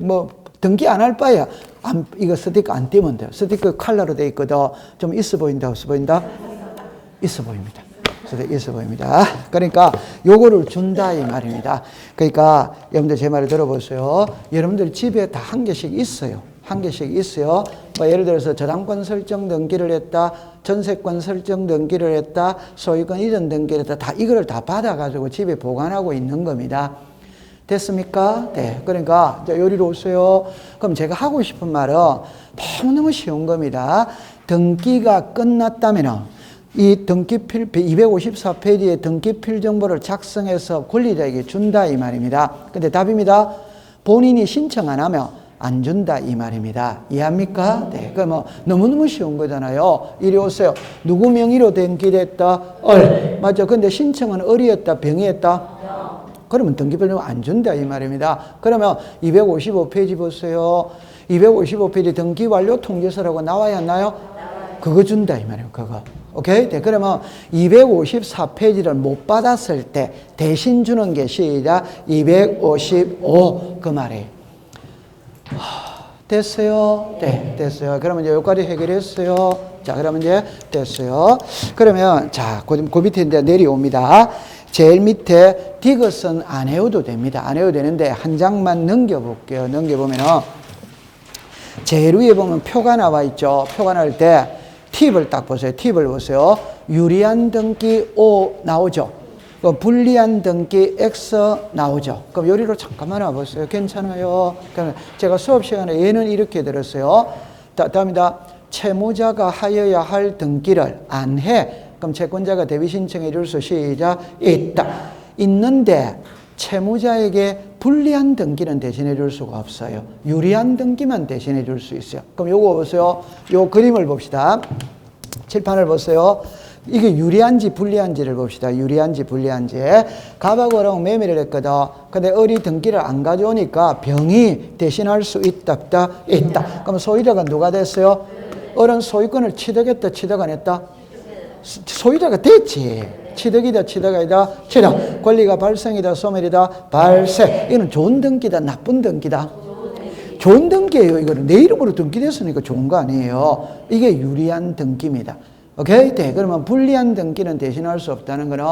[SPEAKER 1] 등기 안 할 바에야 이거 스티커 안 떼면 돼요. 스티커 칼라로 돼 있거든. 좀 있어 보인다, 없어 보인다? 있어 보입니다. 있어 보입니다. 그러니까 요거를 준다 이 말입니다. 그러니까 여러분들 제 말을 들어보세요. 여러분들 집에 다 한 개씩 있어요. 한 개씩 있어요. 예를 들어서 저당권 설정 등기를 했다, 전세권 설정 등기를 했다, 소유권 이전 등기를 했다. 다 이거를 다 받아가지고 집에 보관하고 있는 겁니다. 됐습니까? 네. 그러니까 요리로 오세요. 그럼 제가 하고 싶은 말은 너무너무 쉬운 겁니다. 등기가 끝났다면 이 등기필 254페이지에 등기필 정보를 작성해서 권리자에게 준다 이 말입니다. 근데 답입니다. 본인이 신청 안 하면 안 준다 이 말입니다. 이해합니까? 네. 그 뭐 너무너무 쉬운 거잖아요. 이리 오세요. 누구 명의로 등기됐다? 얼. 맞죠? 근데 신청은 얼이었다, 병이었다? 그러면 등기별로 안 준다 이 말입니다. 그러면 255페이지 보세요. 255페이지 등기 완료 통지서라고 나와야 하나요? 그거 준다 이 말이에요. 그거. 오케이? 네, 그러면 254페이지를 못 받았을 때 대신 주는 게 시작 255 그 말이에요. 됐어요? 네, 됐어요. 그러면 이제 여기까지 해결했어요. 자, 그러면 이제 됐어요. 그러면 자, 그 밑에 이제 내려옵니다. 제일 밑에 디귿은 안 해도 됩니다. 안 해도 되는데 한 장만 넘겨볼게요. 넘겨보면은 제일 위에 보면 표가 나와 있죠. 표가 나올 때 팁을 딱 보세요. 팁을 보세요. 유리한 등기 O 나오죠. 불리한 등기 X 나오죠. 그럼 요리로 잠깐만 와보세요. 괜찮아요. 그럼 제가 수업 시간에 얘는 이렇게 들었어요. 다음이다. 채무자가 하여야 할 등기를 안 해. 그럼 채권자가 대비 신청해 줄 수 시작 있다. 있는데 채무자에게 불리한 등기는 대신해 줄 수가 없어요. 유리한 등기만 대신해 줄 수 있어요. 그럼 요거 보세요. 요 그림을 봅시다. 칠판을 보세요. 이게 유리한지 불리한지를 봅시다. 유리한지 불리한지. 갑하고랑 매매를 했거든. 근데 을이 등기를 안 가져오니까 병이 대신할 수 있다, 없다? 있다. 그럼 소유자가 누가 됐어요? 을은 소유권을 취득했다, 취득 안 했다? 소유자가 됐지. 취득이다, 취득 아니다? 취득. 권리가 발생이다, 소멸이다? 발생. 이거는 좋은 등기다, 나쁜 등기다? 좋은 등기예요. 이거는 내 이름으로 등기됐으니까 좋은 거 아니에요. 이게 유리한 등기입니다. 오케이? 네. 그러면 불리한 등기는 대신할 수 없다는 거는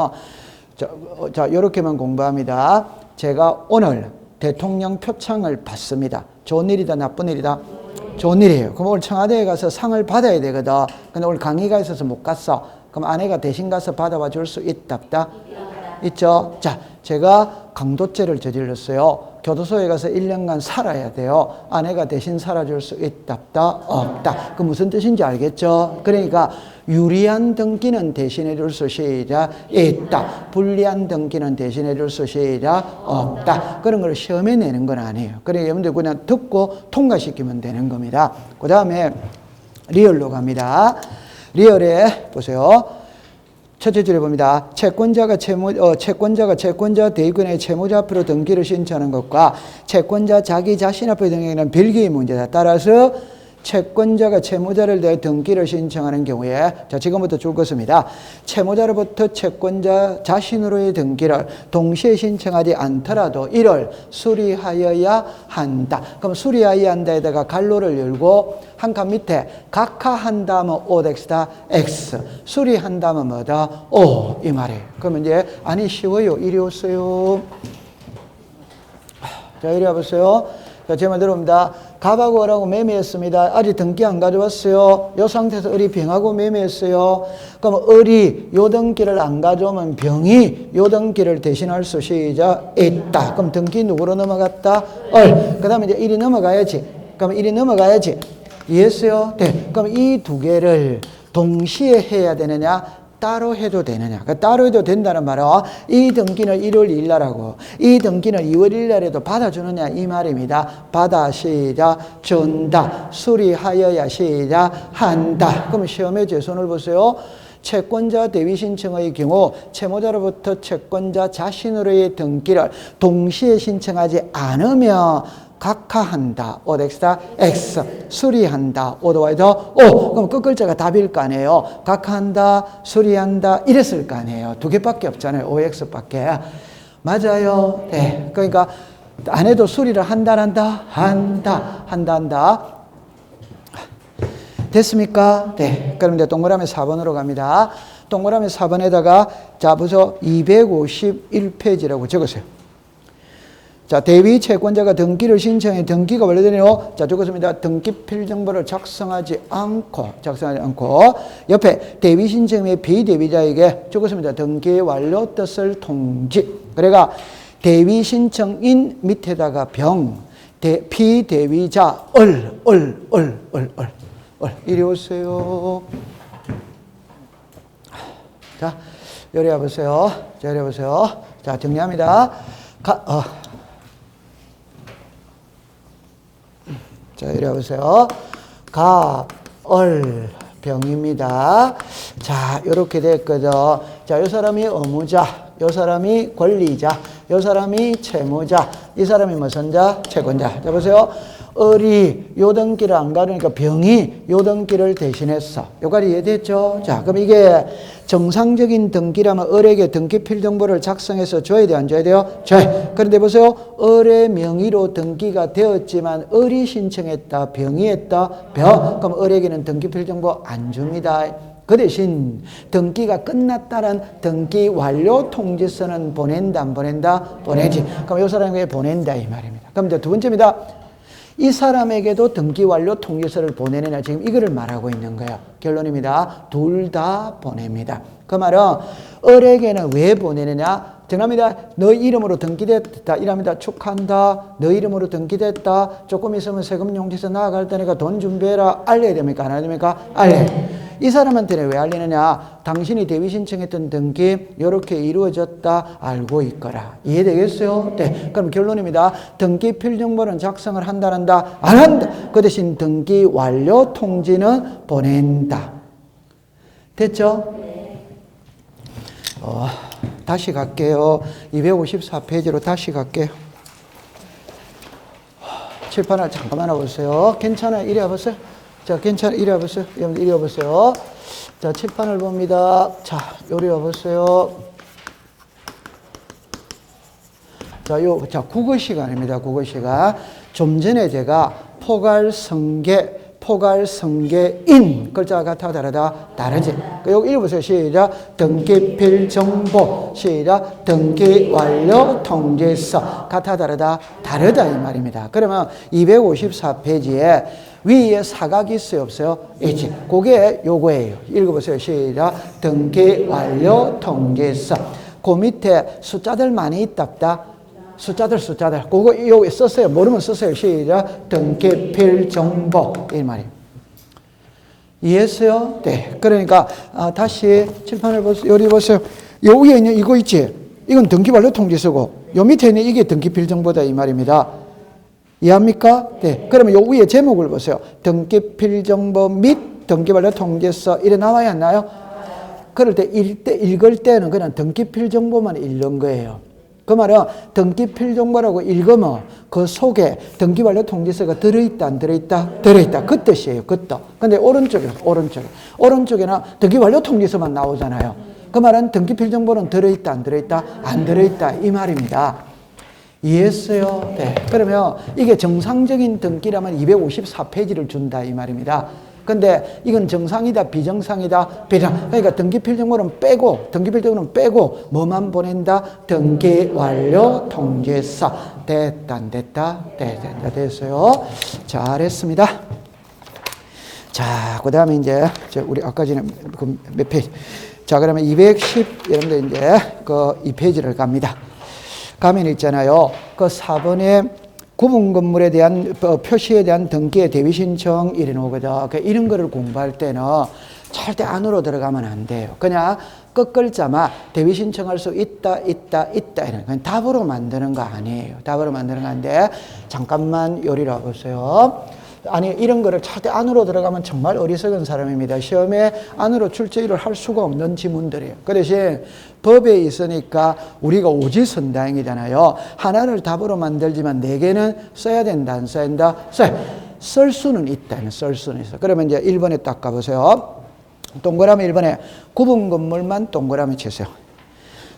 [SPEAKER 1] 자, 요렇게만 공부합니다. 제가 오늘 대통령 표창을 받습니다. 좋은 일이다, 나쁜 일이다? 좋은 일이에요. 그럼 오늘 청와대에 가서 상을 받아야 되거든. 근데 오늘 강의가 있어서 못 갔어. 그럼 아내가 대신 가서 받아와 줄 수 있다, 없다? 있죠? 자, 제가 강도죄를 저질렀어요. 교도소에 가서 1년간 살아야 돼요. 아내가 대신 살아줄 수 있다, 없다? 없다. 그 무슨 뜻인지 알겠죠? 그러니까 유리한 등기는 대신해 줄 수 시작 있다. 불리한 등기는 대신해 줄 수 시작 없다. 그런 걸 시험에 내는 건 아니에요. 그러니까 여러분들 그냥 듣고 통과시키면 되는 겁니다. 그 다음에 리얼로 갑니다. 리얼에 보세요. 첫째 줄에 봅니다. 채권자가 채권자 대위권의 채무자 앞으로 등기를 신청하는 것과 채권자 자기 자신 앞에 등기하는 별개의 문제다. 따라서 채권자가 채무자를 대해 등기를 신청하는 경우에 자 지금부터 줄 것입니다. 채무자로부터 채권자 자신으로의 등기를 동시에 신청하지 않더라도 이를 수리하여야 한다. 그럼 수리하여야 한다에다가 갈로를 열고 한 칸 밑에 각하한다 하면 O다 X 수리한다 하면 뭐다? O 이 말이에요. 그러면 이제 아니 쉬워요. 이리 오세요. 자 이리 와보세요. 자, 제 말 들어옵니다. 갑하고 을하고 매매했습니다. 아직 등기 안 가져왔어요. 이 상태에서 을이 병하고 매매했어요. 그럼 을이 요 등기를 안 가져오면 병이 요 등기를 대신할 수 시작 있다. 그럼 등기 누구로 넘어갔다? 을. 그 다음에 이제 일이 넘어가야지. 그럼 일이 넘어가야지. 이해했어요? 네. 그럼 이 두 개를 동시에 해야 되느냐? 따로 해도 되느냐? 따로 해도 된다는 말은 이 등기는 1월 1일 날 하고 이 등기는 2월 1일 날에도 받아주느냐 이 말입니다. 받아 시작 준다. 수리하여야 시작 한다. 그럼 시험에 제 손을 보세요. 채권자 대위 신청의 경우 채무자로부터 채권자 자신으로의 등기를 동시에 신청하지 않으면 각하한다. 오덱스다 X 수리한다. 오도와이더 O. 그럼 끝 글자가 답일 거 아니에요. 각하한다, 수리한다 이랬을 거 아니에요. 두 개밖에 없잖아요. OX밖에. 맞아요. 네. 그러니까 안 해도 수리를 한다. 됐습니까? 네. 그럼 이제 동그라미 4번으로 갑니다. 동그라미 4번에다가 자 보세요. 251페이지라고 적으세요. 자, 대위 채권자가 등기를 신청해 등기가 원래대로 자, 적었습니다. 등기 필정보를 작성하지 않고 옆에 대위 신청의 비대위자에게 적었습니다. 등기 완료 뜻을 통지. 그래가 대위 신청인 밑에다가 병, 비대위자 이리 오세요. 자, 요리 와보세요. 자, 요리 와보세요. 자, 정리합니다. 이래 보세요. 갑을 병입니다. 자, 이렇게 됐거든. 자, 이 사람이 의무자, 이 사람이 권리자, 이 사람이 채무자, 이 사람이 무슨 자? 채권자. 자, 보세요. 을이 요 등기를 안 가르니까 병이 요 등기를 대신했어. 요까지 이해됐죠? 자, 그럼 이게 정상적인 등기라면 을에게 등기필 정보를 작성해서 줘야 돼, 안 줘야 돼요? 줘야. 그런데 보세요. 을의 명의로 등기가 되었지만 을이 신청했다, 병이 했다, 그럼 을에게는 등기필 정보 안 줍니다. 그 대신 등기가 끝났다는 등기 완료 통지서는 보낸다, 안 보낸다? 보내지. 그럼 이 사람에게 보낸다, 이 말입니다. 그럼 이제 두 번째입니다. 이 사람에게도 등기 완료 통지서를 보내느냐, 지금 이거를 말하고 있는 거예요. 결론입니다. 둘 다 보냅니다. 그 말은 을에게는 왜 보내느냐? 정합니다. 너 이름으로 등기됐다. 이랍니다. 축하한다. 너 이름으로 등기됐다. 조금 있으면 세금용지서 나아갈 테니까 돈 준비해라. 알려야 됩니까? 안 알려야 됩니까? 알려야 돼. 이 사람한테는 왜 알리느냐? 당신이 대위 신청했던 등기 이렇게 이루어졌다 알고 있거라. 이해되겠어요? 네. 그럼 결론입니다. 등기 필정보는 작성을 한다, 안 한다? 안 한다. 그 대신 등기 완료 통지는 보낸다. 됐죠? 다시 갈게요. 254페이지로 다시 갈게요. 칠판을 잠깐만 와보세요. 괜찮아요? 이리 와보세요. 자, 괜찮아요? 이리 와보세요. 이리 와보세요. 자, 칠판을 봅니다. 자, 요리 와보세요. 자, 자, 국어 시간입니다. 국어 시간. 좀 전에 제가 포괄성계인 글자가 같아 다르다 다르지. 여기 읽어보세요. 시작. 등기필 정보. 시작. 등기 완료 통지서. 같아 다르다 다르다 이 말입니다. 그러면 254페이지에 위에 사각이 있어요, 없어요? 있지. 그게 요거예요. 읽어보세요. 시작. 등기 완료 통지서. 그 밑에 숫자들 많이 있답다. 숫자들. 그거 여기 썼어요. 모르면 썼어요. 시작. 등기필 정보. 이 말이에요. 이해했어요? 네. 그러니까, 다시 칠판을 보세요. 여기 보세요. 요 위에 있는 이거 있지? 이건 등기완료 통지서고, 요 밑에 있는 이게 등기필 정보다. 이 말입니다. 이해합니까? 네. 그러면 요 위에 제목을 보세요. 등기필 정보 및 등기완료 통지서. 이래 나와야 안 나요? 그럴 때 읽을 때는 그냥 등기필 정보만 읽는 거예요. 그 말은 등기필 정보라고 읽으면 그 속에 등기완료 통지서가 들어있다, 안 들어있다? 들어있다. 그 뜻이에요. 그 뜻. 근데 오른쪽에는 등기완료 통지서만 나오잖아요. 그 말은 등기필 정보는 들어있다, 안 들어있다? 안 들어있다. 이 말입니다. 이해했어요? 네. 그러면 이게 정상적인 등기라면 254페이지를 준다. 이 말입니다. 근데 이건 정상이다, 비정상이다, 그러니까 등기필 정보는 빼고, 뭐만 보낸다? 등기 완료 통지서. 됐다, 안 됐다? 됐다, 됐어요. 잘했습니다. 자, 그 다음에 이제, 우리 아까 전에 몇 페이지? 자, 그러면 210, 여러분들 이제 그 2페이지를 갑니다. 가면 있잖아요. 그 4번에 구분 건물에 대한 표시에 대한 등기의 대위 신청 이래 나오거든. 그러니까 이런 거를 공부할 때는 절대 안으로 들어가면 안 돼요. 그냥 끝글자만 대위 신청할 수 있다 이런 그냥 답으로 만드는 거 아니에요. 답으로 만드는 거 아닌데 잠깐만 요리를 와보세요. 아니 이런 거를 절대 안으로 들어가면 정말 어리석은 사람입니다. 시험에 안으로 출제를 할 수가 없는 지문들이에요. 그 대신 법에 있으니까 우리가 오지선다행이잖아요. 하나를 답으로 만들지만 4개는 써야 된다, 안 써야 된다? 쓸 수는 있다. 쓸 수는 있어. 그러면 이제 1번에 딱 가보세요. 동그라미 1번에 구분 건물만 동그라미 치세요.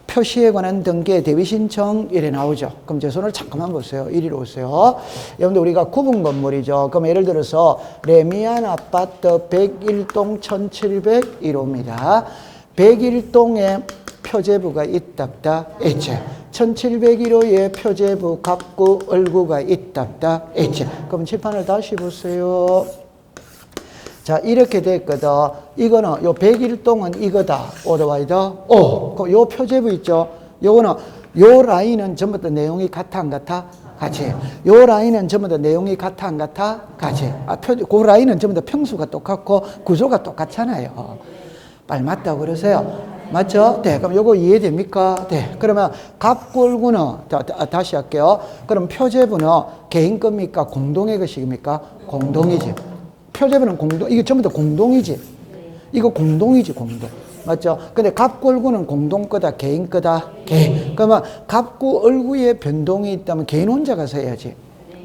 [SPEAKER 1] 표시에 관한 등기의 대위 신청 이래 나오죠. 그럼 제 손을 잠깐만 보세요. 이리로 오세요. 여러분들 우리가 구분 건물이죠. 그럼 예를 들어서 레미안 아파트 101동 1701호입니다. 101동에 표제부가 있답다. 있지. 1701호에 표제부 갑구 을구가 있답다. 있지. 그럼 칠판을 다시 보세요. 자, 이렇게 됐거든. 이거는, 요 101동은 이거다. 오더와이더. 그럼 요 표제부 있죠? 요거는, 요 라인은 전부 다 내용이 같아, 안 같아? 같이. 요 라인은 전부 다 내용이 같아, 안 같아? 같이. 그 라인은 전부 다 평수가 똑같고 구조가 똑같잖아요. 빨리 맞다고 그러세요. 맞죠? 네. 그럼 요거 이해됩니까? 네. 그러면 갑골구는, 다시 할게요. 그럼 표제부는 개인 겁니까? 공동의 것입니까? 공동이지. 표제부는 공동, 이게 전부 다 공동이지. 이거 공동이지, 공동. 맞죠? 근데 갑골구는 공동 거다, 개인 거다? 개인. 그러면 갑구 얼구에 변동이 있다면 개인 혼자가 서야지.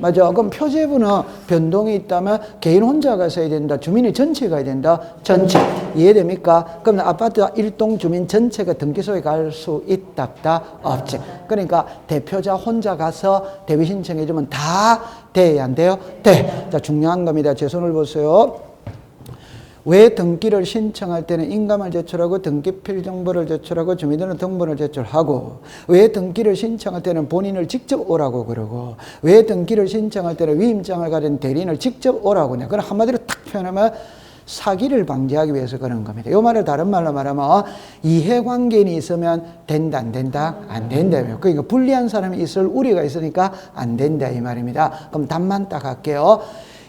[SPEAKER 1] 맞아. 그럼 표제부는 변동이 있다면 개인 혼자가 서야 된다. 주민이 전체가 해야 된다. 전체. 이해됩니까? 그럼 아파트 일동 주민 전체가 등기소에 갈 수 있다, 없다? 없지. 그러니까 대표자 혼자 가서 대위 신청해주면 다 돼야 안 돼요? 돼. 자, 중요한 겁니다. 제 손을 보세요. 왜 등기를 신청할 때는 인감을 제출하고 등기필 정보를 제출하고 주민등록 등본을 제출하고, 왜 등기를 신청할 때는 본인을 직접 오라고 그러고, 왜 등기를 신청할 때는 위임장을 가진 대리인을 직접 오라고 하냐. 그럼 한마디로 딱 표현하면 사기를 방지하기 위해서 그런 겁니다. 이 말을 다른 말로 말하면 이해관계인이 있으면 된다, 안 된다? 안 된다. 그러니까 불리한 사람이 있을 우려가 있으니까 안 된다 이 말입니다. 그럼 답만 딱 할게요.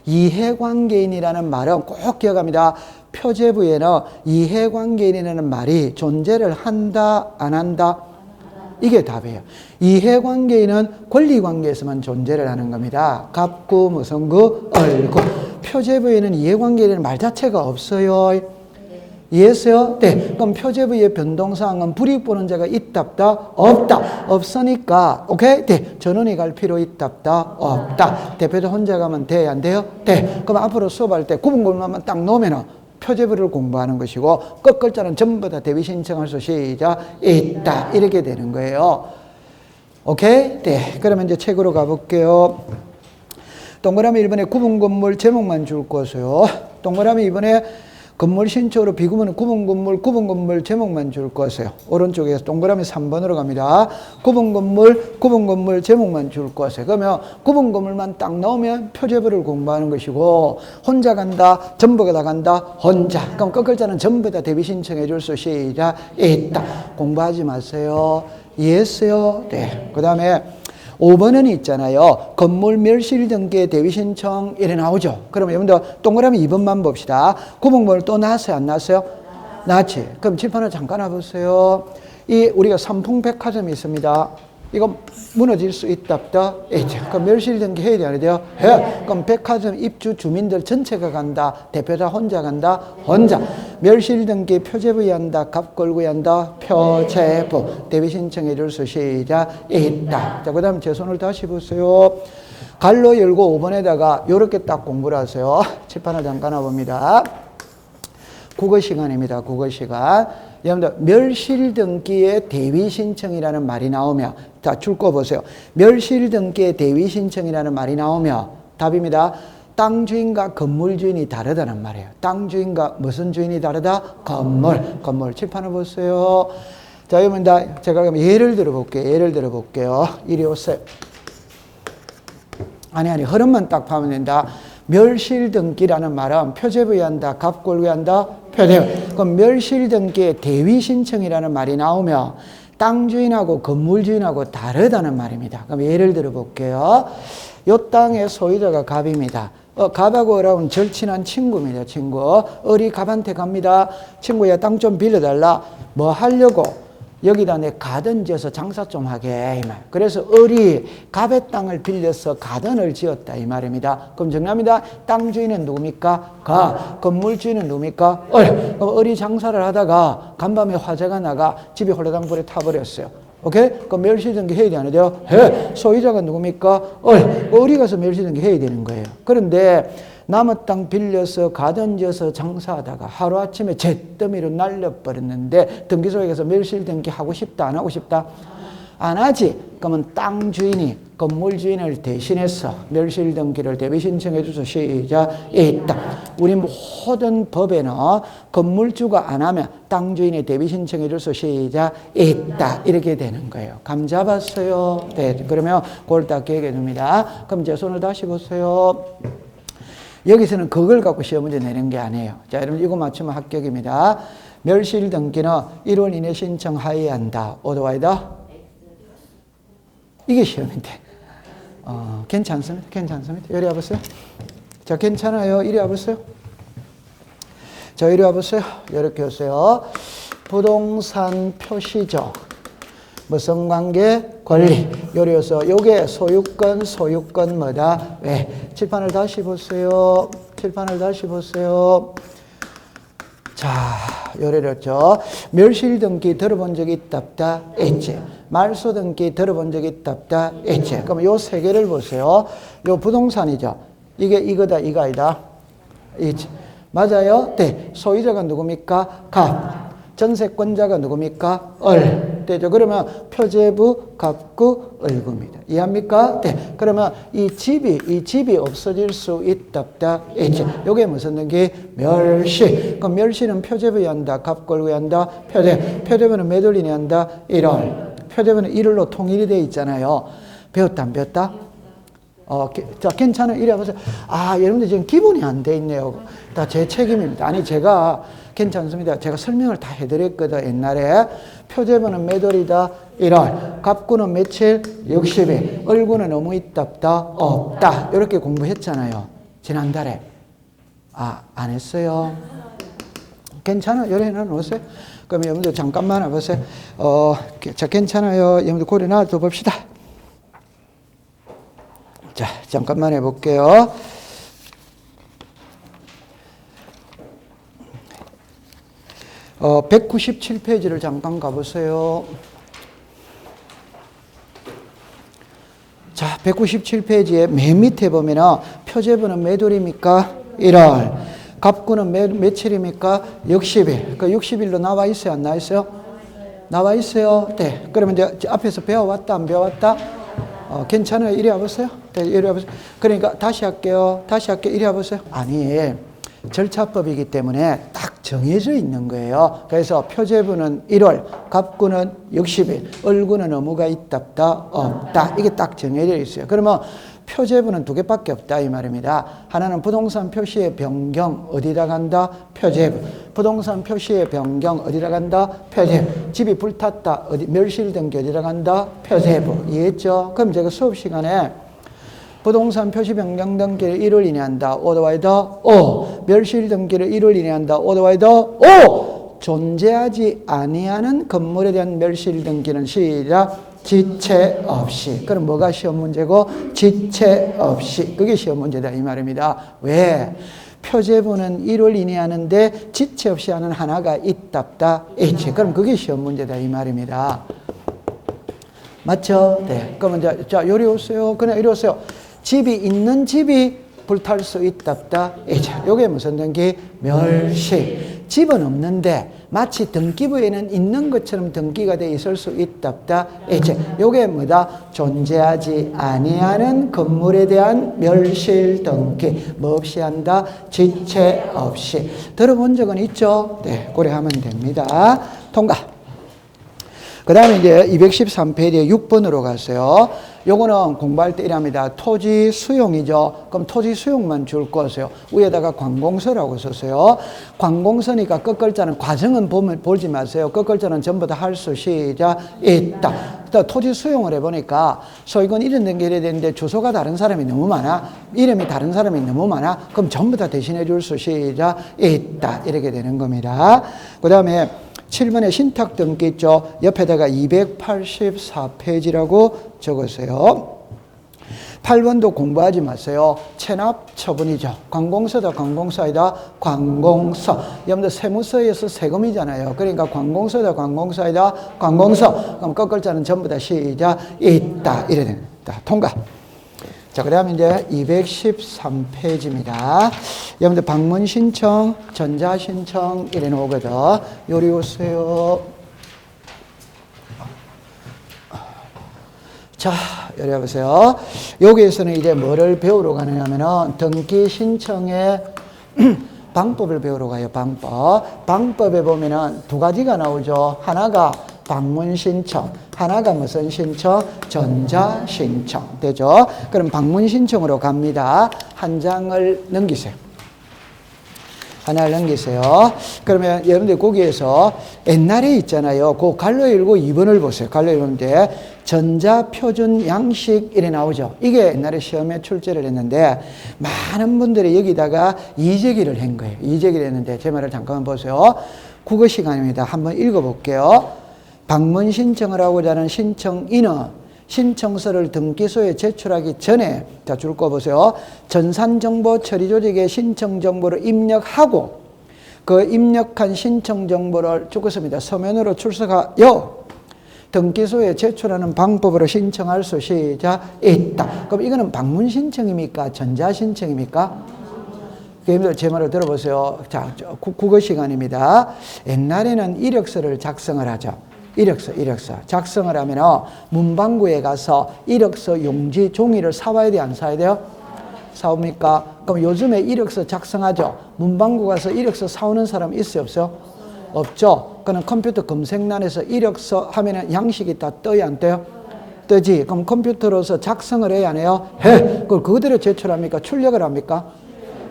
[SPEAKER 1] 이해관계인이라는 말은 꼭 기억합니다. 표제부에는 이해관계인이라는 말이 존재를 한다, 안 한다? 이게 답이에요. 이해관계인은 권리관계에서만 존재를 하는 겁니다. 갑구, 무슨 구, 얼구. 표제부에는 이해관계인이라는 말 자체가 없어요. 이해했어요? 네. 그럼 표제부의 변동사항은 불이익 보는 자가 있다, 없다? 없다. 없으니까, 오케이? 네. 전원이 갈 필요 있다, 없다? 없다. 대표자 혼자 가면 돼, 안 돼요? 네. 그럼 앞으로 수업할 때 구분글만 딱 놓으면은 표제부를 공부하는 것이고, 끝글자는 전부 다 대위 신청할 수 시작 있다. 이렇게 되는 거예요. 오케이? 네. 그러면 이제 책으로 가볼게요. 동그라미 1번에 구분건물 제목만 줄 거고요. 동그라미 2번에 건물 신청으로 비구면 구분건물 제목만 줄 거세요. 오른쪽에서 동그라미 3번으로 갑니다. 구분건물 제목만 줄 거세요. 그러면 구분건물만 딱 넣으면 표제부를 공부하는 것이고, 혼자 간다, 전부가 다 간다, 혼자. 그럼 끝글자는 전부 다 대비 신청해 줄 수 시작 있다. 공부하지 마세요. 이해했어요? 네. 그 다음에 5번은 있잖아요. 건물 멸실 등기의 대위 신청 이래 나오죠. 그러면 여러분들 동그라미 2번만 봅시다. 구분건물 또 나왔어요? 안 나왔어요? 나왔지. 그럼 칠판을 잠깐 와보세요. 이 우리가 삼풍백화점이 있습니다. 이거 무너질 수 있다, 없다? 있죠. 그럼 멸실 등기 해야 돼야 안 돼요? 해. 그럼 백화점 입주 주민들 전체가 간다. 대표자 혼자 간다. 혼자. 멸실 등기 표제부에 한다. 갑골구에 한다. 표제부. 대위 신청해 줄 수 시작 있다. 자, 그 다음 제 손을 다시 보세요. 갈로 열고 5번에다가 이렇게 딱 공부를 하세요. 칠판을 잠깐 와봅니다. 국어 시간입니다. 국어 시간. 여러분들 멸실 등기의 대위 신청이라는 말이 나오면, 자, 줄 거 보세요. 멸실 등기의 대위 신청이라는 말이 나오면 답입니다. 땅 주인과 건물 주인이 다르다는 말이에요. 땅 주인과 무슨 주인이 다르다? 건물. 칠판을 보세요. 자, 여러분, 제가 그럼 예를 들어볼게요. 이리 오세요. 아니, 흐름만 딱 파면 된다. 멸실 등기라는 말은 표제부에 한다, 갑골구에 한다, 표제부. 그럼 멸실 등기의 대위 신청이라는 말이 나오면 땅 주인하고 건물 주인하고 다르다는 말입니다. 그럼 예를 들어 볼게요. 이 땅의 소유자가 갑입니다. 갑하고 을하고는 절친한 친구입니다. 친구. 을이 갑한테 갑니다. 친구야, 땅 좀 빌려달라. 뭐 하려고? 여기다 내 가든 지어서 장사 좀 하게 이 말. 그래서 을이 갑의 땅을 빌려서 가든을 지었다 이 말입니다. 그럼 정리합니다. 땅 주인은 누굽니까? 가. 건물 주인은 누굽니까? 을. 그럼 을이 장사를 하다가 간밤에 화재가 나가 집이 홀라당 불에 타버렸어요. 오케이? 그럼 멸실등기 해야 돼, 안 해요? 해. 소유자가 누굽니까? 을. 을이 가서 멸실등기 해야 되는 거예요. 그런데 남의 땅 빌려서 가든 지어서 장사하다가 하루아침에 잿더미로 날려버렸는데 등기소에 가서 멸실등기 하고 싶다, 안 하고 싶다? 안 하지. 그러면 땅 주인이 건물 주인을 대신해서 멸실등기를 대비 신청해 줘서 시작 있다. 우리 모든 법에는 건물주가 안 하면 땅 주인이 대비 신청해 줘서 시작 있다. 이렇게 되는 거예요. 감 잡았어요? 네. 그러면 그걸 딱 기억해 둡니다. 그럼 제 손을 다시 보세요. 여기서는 그걸 갖고 시험 문제 내는 게 아니에요. 자, 여러분 이거 맞추면 합격입니다. 멸실 등기는 1월 이내 신청하여야 한다. 오더와이다? 이게 시험인데. 괜찮습니다. 이리 와보세요. 자, 괜찮아요. 이리 와보세요. 자, 이리 와보세요. 이렇게 오세요. 부동산 표시죠. 무슨 관계? 권리. 요리여서 요게 소유권 뭐다? 왜? 칠판을 다시 보세요. 칠판을 다시 보세요. 자, 요래였죠. 멸실 등기 들어본 적 있다 없다? 있지. 말소 등기 들어본 적 있다 없다? 있지. 그럼 요 세 개를 보세요. 요 부동산이죠. 이게 이거다, 이거 아니다. 있지. 맞아요? 네. 소유자가 누굽니까? 갑. 전세권자가 누굽니까? 을. 되죠. 그러면 표제부, 갑구, 을구입니다. 이해합니까? 네. 그러면 이 집이 없어질 수 있다 없다? 있지. 요게 무슨 등기? 멸시. 그럼 멸시는 표제부에 한다, 갑구, 을구에 한다, 표제부는 매돌리니 한다, 1월. 표제부는 1월로 통일이 되어 있잖아요. 배웠다, 안 배웠다? 자, 괜찮아요. 이래 보세요. 아, 여러분들 지금 기본이 안 돼 있네요. 다 제 책임입니다. 아니, 제가 괜찮습니다. 제가 설명을 다 해드렸거든, 옛날에. 표제부는 매돌이다, 1월. 갑구는 며칠? 60일. 을구는 너무 있다, 없다? 없다. 이렇게 공부했잖아요. 지난달에. 아, 안 했어요? 괜찮아요. 요래 해놓으세요. 그럼 여러분들 잠깐만 해보세요. 자, 괜찮아요. 여러분들 고려 놔둬 봅시다. 자, 잠깐만 해볼게요. 어, 197페이지를 잠깐 가보세요. 자, 197페이지에 맨 밑에 보면은 표제부는 몇 월입니까? 1월. 갑구는 며칠입니까? 60일. 그 60일로 나와 있어요? 안 나와 있어요? 나와 있어요? 네. 그러면 이제 앞에서 배워왔다? 안 배워왔다? 괜찮아요? 이리 와보세요. 네, 이리 와보세요. 그러니까 다시 할게요. 이리 와보세요. 아니, 절차법이기 때문에 딱 정해져 있는 거예요. 그래서 표제부는 1월, 갑구는 60일, 을구는 의무가 있다, 없다. 이게 딱 정해져 있어요. 그러면 표제부는 두 개밖에 없다 이 말입니다. 하나는 부동산 표시의 변경 어디다 간다? 표제부. 부동산 표시의 변경 어디다 간다? 표제부. 집이 불탔다. 어디 멸실 등기 어디다 간다? 표제부. 이해했죠? 그럼 제가 수업 시간에 부동산 표시 변경 등기를 1월 이내 한다. 오더와이더 오. 멸실 등기를 1월 이내 한다. 오더와이더 오. 존재하지 아니하는 건물에 대한 멸실 등기는 시작. 지체 없이. 그럼 뭐가 시험 문제고? 지체 없이. 그게 시험 문제다 이 말입니다. 왜? 표제부는 1월 이내 하는데 지체 없이 하는 하나가 있다 없다? 있지. 그럼 그게 시험 문제다 이 말입니다. 맞죠? 네. 그러면 자, 요리 오세요. 그냥 이리 오세요. 집이 있는 집이 불탈 수 있다 없다? 있지. 요게 무슨 등기? 멸시. 집은 없는데 마치 등기부에는 있는 것처럼 등기가 돼 있을 수 있다 없다? 있지. 요게 뭐다? 존재하지 아니하는 건물에 대한 멸실 등기. 뭐 없이 한다? 지체 없이. 들어본 적은 있죠? 네, 고려하면 됩니다. 통과. 그 다음에 이제 213페이지에 6번으로 갔어요. 요거는 공부할 때 이랍니다. 토지 수용이죠. 그럼 토지 수용만 줄 거세요. 위에다가 관공서라고 썼어요. 관공서니까 끝글자는 과정은 보지 마세요. 끝글자는 전부 다 할 수 시작 있다. 토지 수용을 해보니까 소유권 이름 등기해야 되는데 주소가 다른 사람이 너무 많아. 이름이 다른 사람이 너무 많아. 그럼 전부 다 대신해 줄 수 시작 있다. 이렇게 되는 겁니다. 그 다음에 7번에 신탁 등기 있죠. 옆에다가 284페이지라고 적으세요. 8번도 공부하지 마세요. 체납 처분이죠. 관공서다, 관공서이다, 관공서. 여러분들 세무서에서 세금이잖아요. 그러니까 관공서다, 관공서이다, 관공서. 그럼 끝글자는 전부 다 시작 있다. 이래 됩니다. 통과. 자, 그 다음에 이제 213페이지입니다. 여러분들 방문 신청, 전자 신청 이래 놓거든. 요리 오세요. 자, 요리 보세요. 여기에서는 이제 뭐를 배우러 가느냐면은 등기 신청의 방법을 배우러 가요. 방법에 보면은 두 가지가 나오죠. 하나가 방문 신청, 하나가 무슨 신청? 전자 신청. 되죠? 그럼 방문 신청으로 갑니다. 한 장을 넘기세요. 하나를 넘기세요. 그러면 여러분들 거기에서 옛날에 있잖아요. 그 갈로 읽고 2번을 보세요. 갈로 읽는데 전자 표준 양식 이래 나오죠. 이게 옛날에 시험에 출제를 했는데 많은 분들이 여기다가 이재기를 한 거예요. 이재기를 했는데 제 말을 잠깐만 보세요. 국어 시간입니다. 한번 읽어볼게요. 방문 신청을 하고자 하는 신청인은 신청서를 등기소에 제출하기 전에, 자, 줄 거 보세요. 전산정보 처리 조직에 신청 정보를 입력하고 그 입력한 신청 정보를 적었습니다. 서면으로 출석하여 등기소에 제출하는 방법으로 신청할 수 있다. 그럼 이거는 방문 신청입니까? 전자 신청입니까? 제 말을 들어보세요. 자, 국어 시간입니다. 옛날에는 이력서를 작성을 하죠. 이력서 작성을 하면 문방구에 가서 이력서 용지 종이를 사와야 돼, 안 사야 돼요? 사옵니까? 그럼 요즘에 이력서 작성하죠. 문방구 가서 이력서 사오는 사람 있어요, 없어요? 없죠. 그럼 컴퓨터 검색란에서 이력서 하면은 양식이 다 떠요, 안 떠요? 뜨지. 그럼 컴퓨터로서 작성을 해야 안 해요? 해. 그걸 그대로 제출합니까? 출력을 합니까?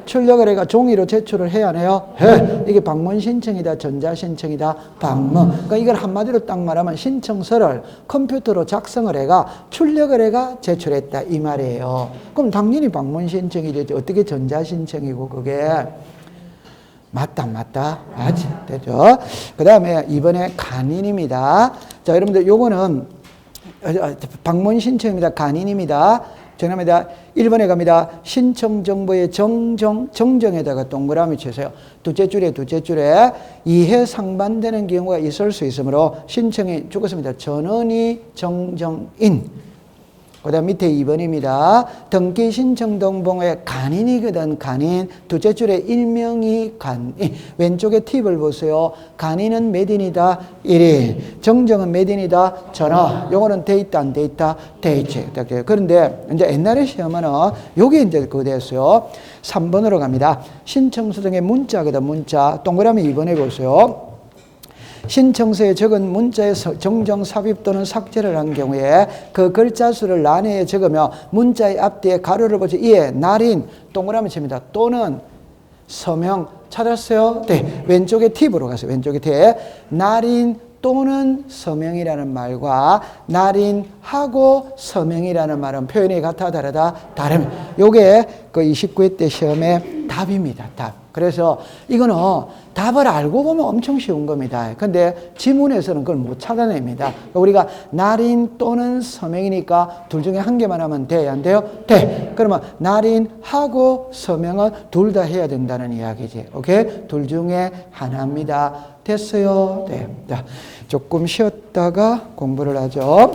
[SPEAKER 1] 출력을 해가 종이로 제출을 해야 해요? 해. 이게 방문 신청이다, 전자 신청이다, 방문. 그러니까 이걸 한마디로 딱 말하면 신청서를 컴퓨터로 작성을 해가 출력을 해가 제출했다, 이 말이에요. 그럼 당연히 방문 신청이 되죠. 어떻게 전자 신청이고 그게? 맞다. 맞지? 되죠? 그 다음에 이번에 간인입니다. 자, 여러분들 요거는 방문 신청입니다. 간인입니다. 정답입니다. 1번에 갑니다. 신청 정보의 정정에다가 동그라미 치세요. 둘째 줄에 이해 상반되는 경우가 있을 수 있으므로 신청이 죽었습니다. 전원이 정정인. 그 다음 밑에 2번입니다. 등기 신청 동봉의 간인이거든, 간인. 둘째 줄에 일명이 간인. 왼쪽에 팁을 보세요. 간인은 몇 인이다? 1인. 정정은 몇 인이다? 전화. 요거는 돼 있다, 안 돼 있다? 돼 있지. 그런데 이제 옛날에 시험은 요게 이제 그거 됐어요. 3번으로 갑니다. 신청서 등의 문자거든, 문자. 동그라미 2번에 보세요. 신청서에 적은 문자의 정정 삽입 또는 삭제를 한 경우에 그 글자 수를 난해에 적으며 문자의 앞뒤에 가로를 보지 이에 날인 동그라미 칩니다. 또는 서명 찾았어요? 네. 왼쪽에 팁으로 가세요. 왼쪽에 팁. 날인 또는 서명이라는 말과 날인하고 서명이라는 말은 표현이 같아 다르다? 다릅니다. 요게 그 29회 때 시험의 답입니다. 답. 그래서 이거는 답을 알고 보면 엄청 쉬운 겁니다. 근데 지문에서는 그걸 못 찾아냅니다. 우리가 날인 또는 서명이니까 둘 중에 한 개만 하면 돼요? 안 돼요? 돼. 그러면 날인하고 서명은 둘 다 해야 된다는 이야기지. 오케이? 둘 중에 하나입니다. 됐어요? 네. 자, 조금 쉬었다가 공부를 하죠.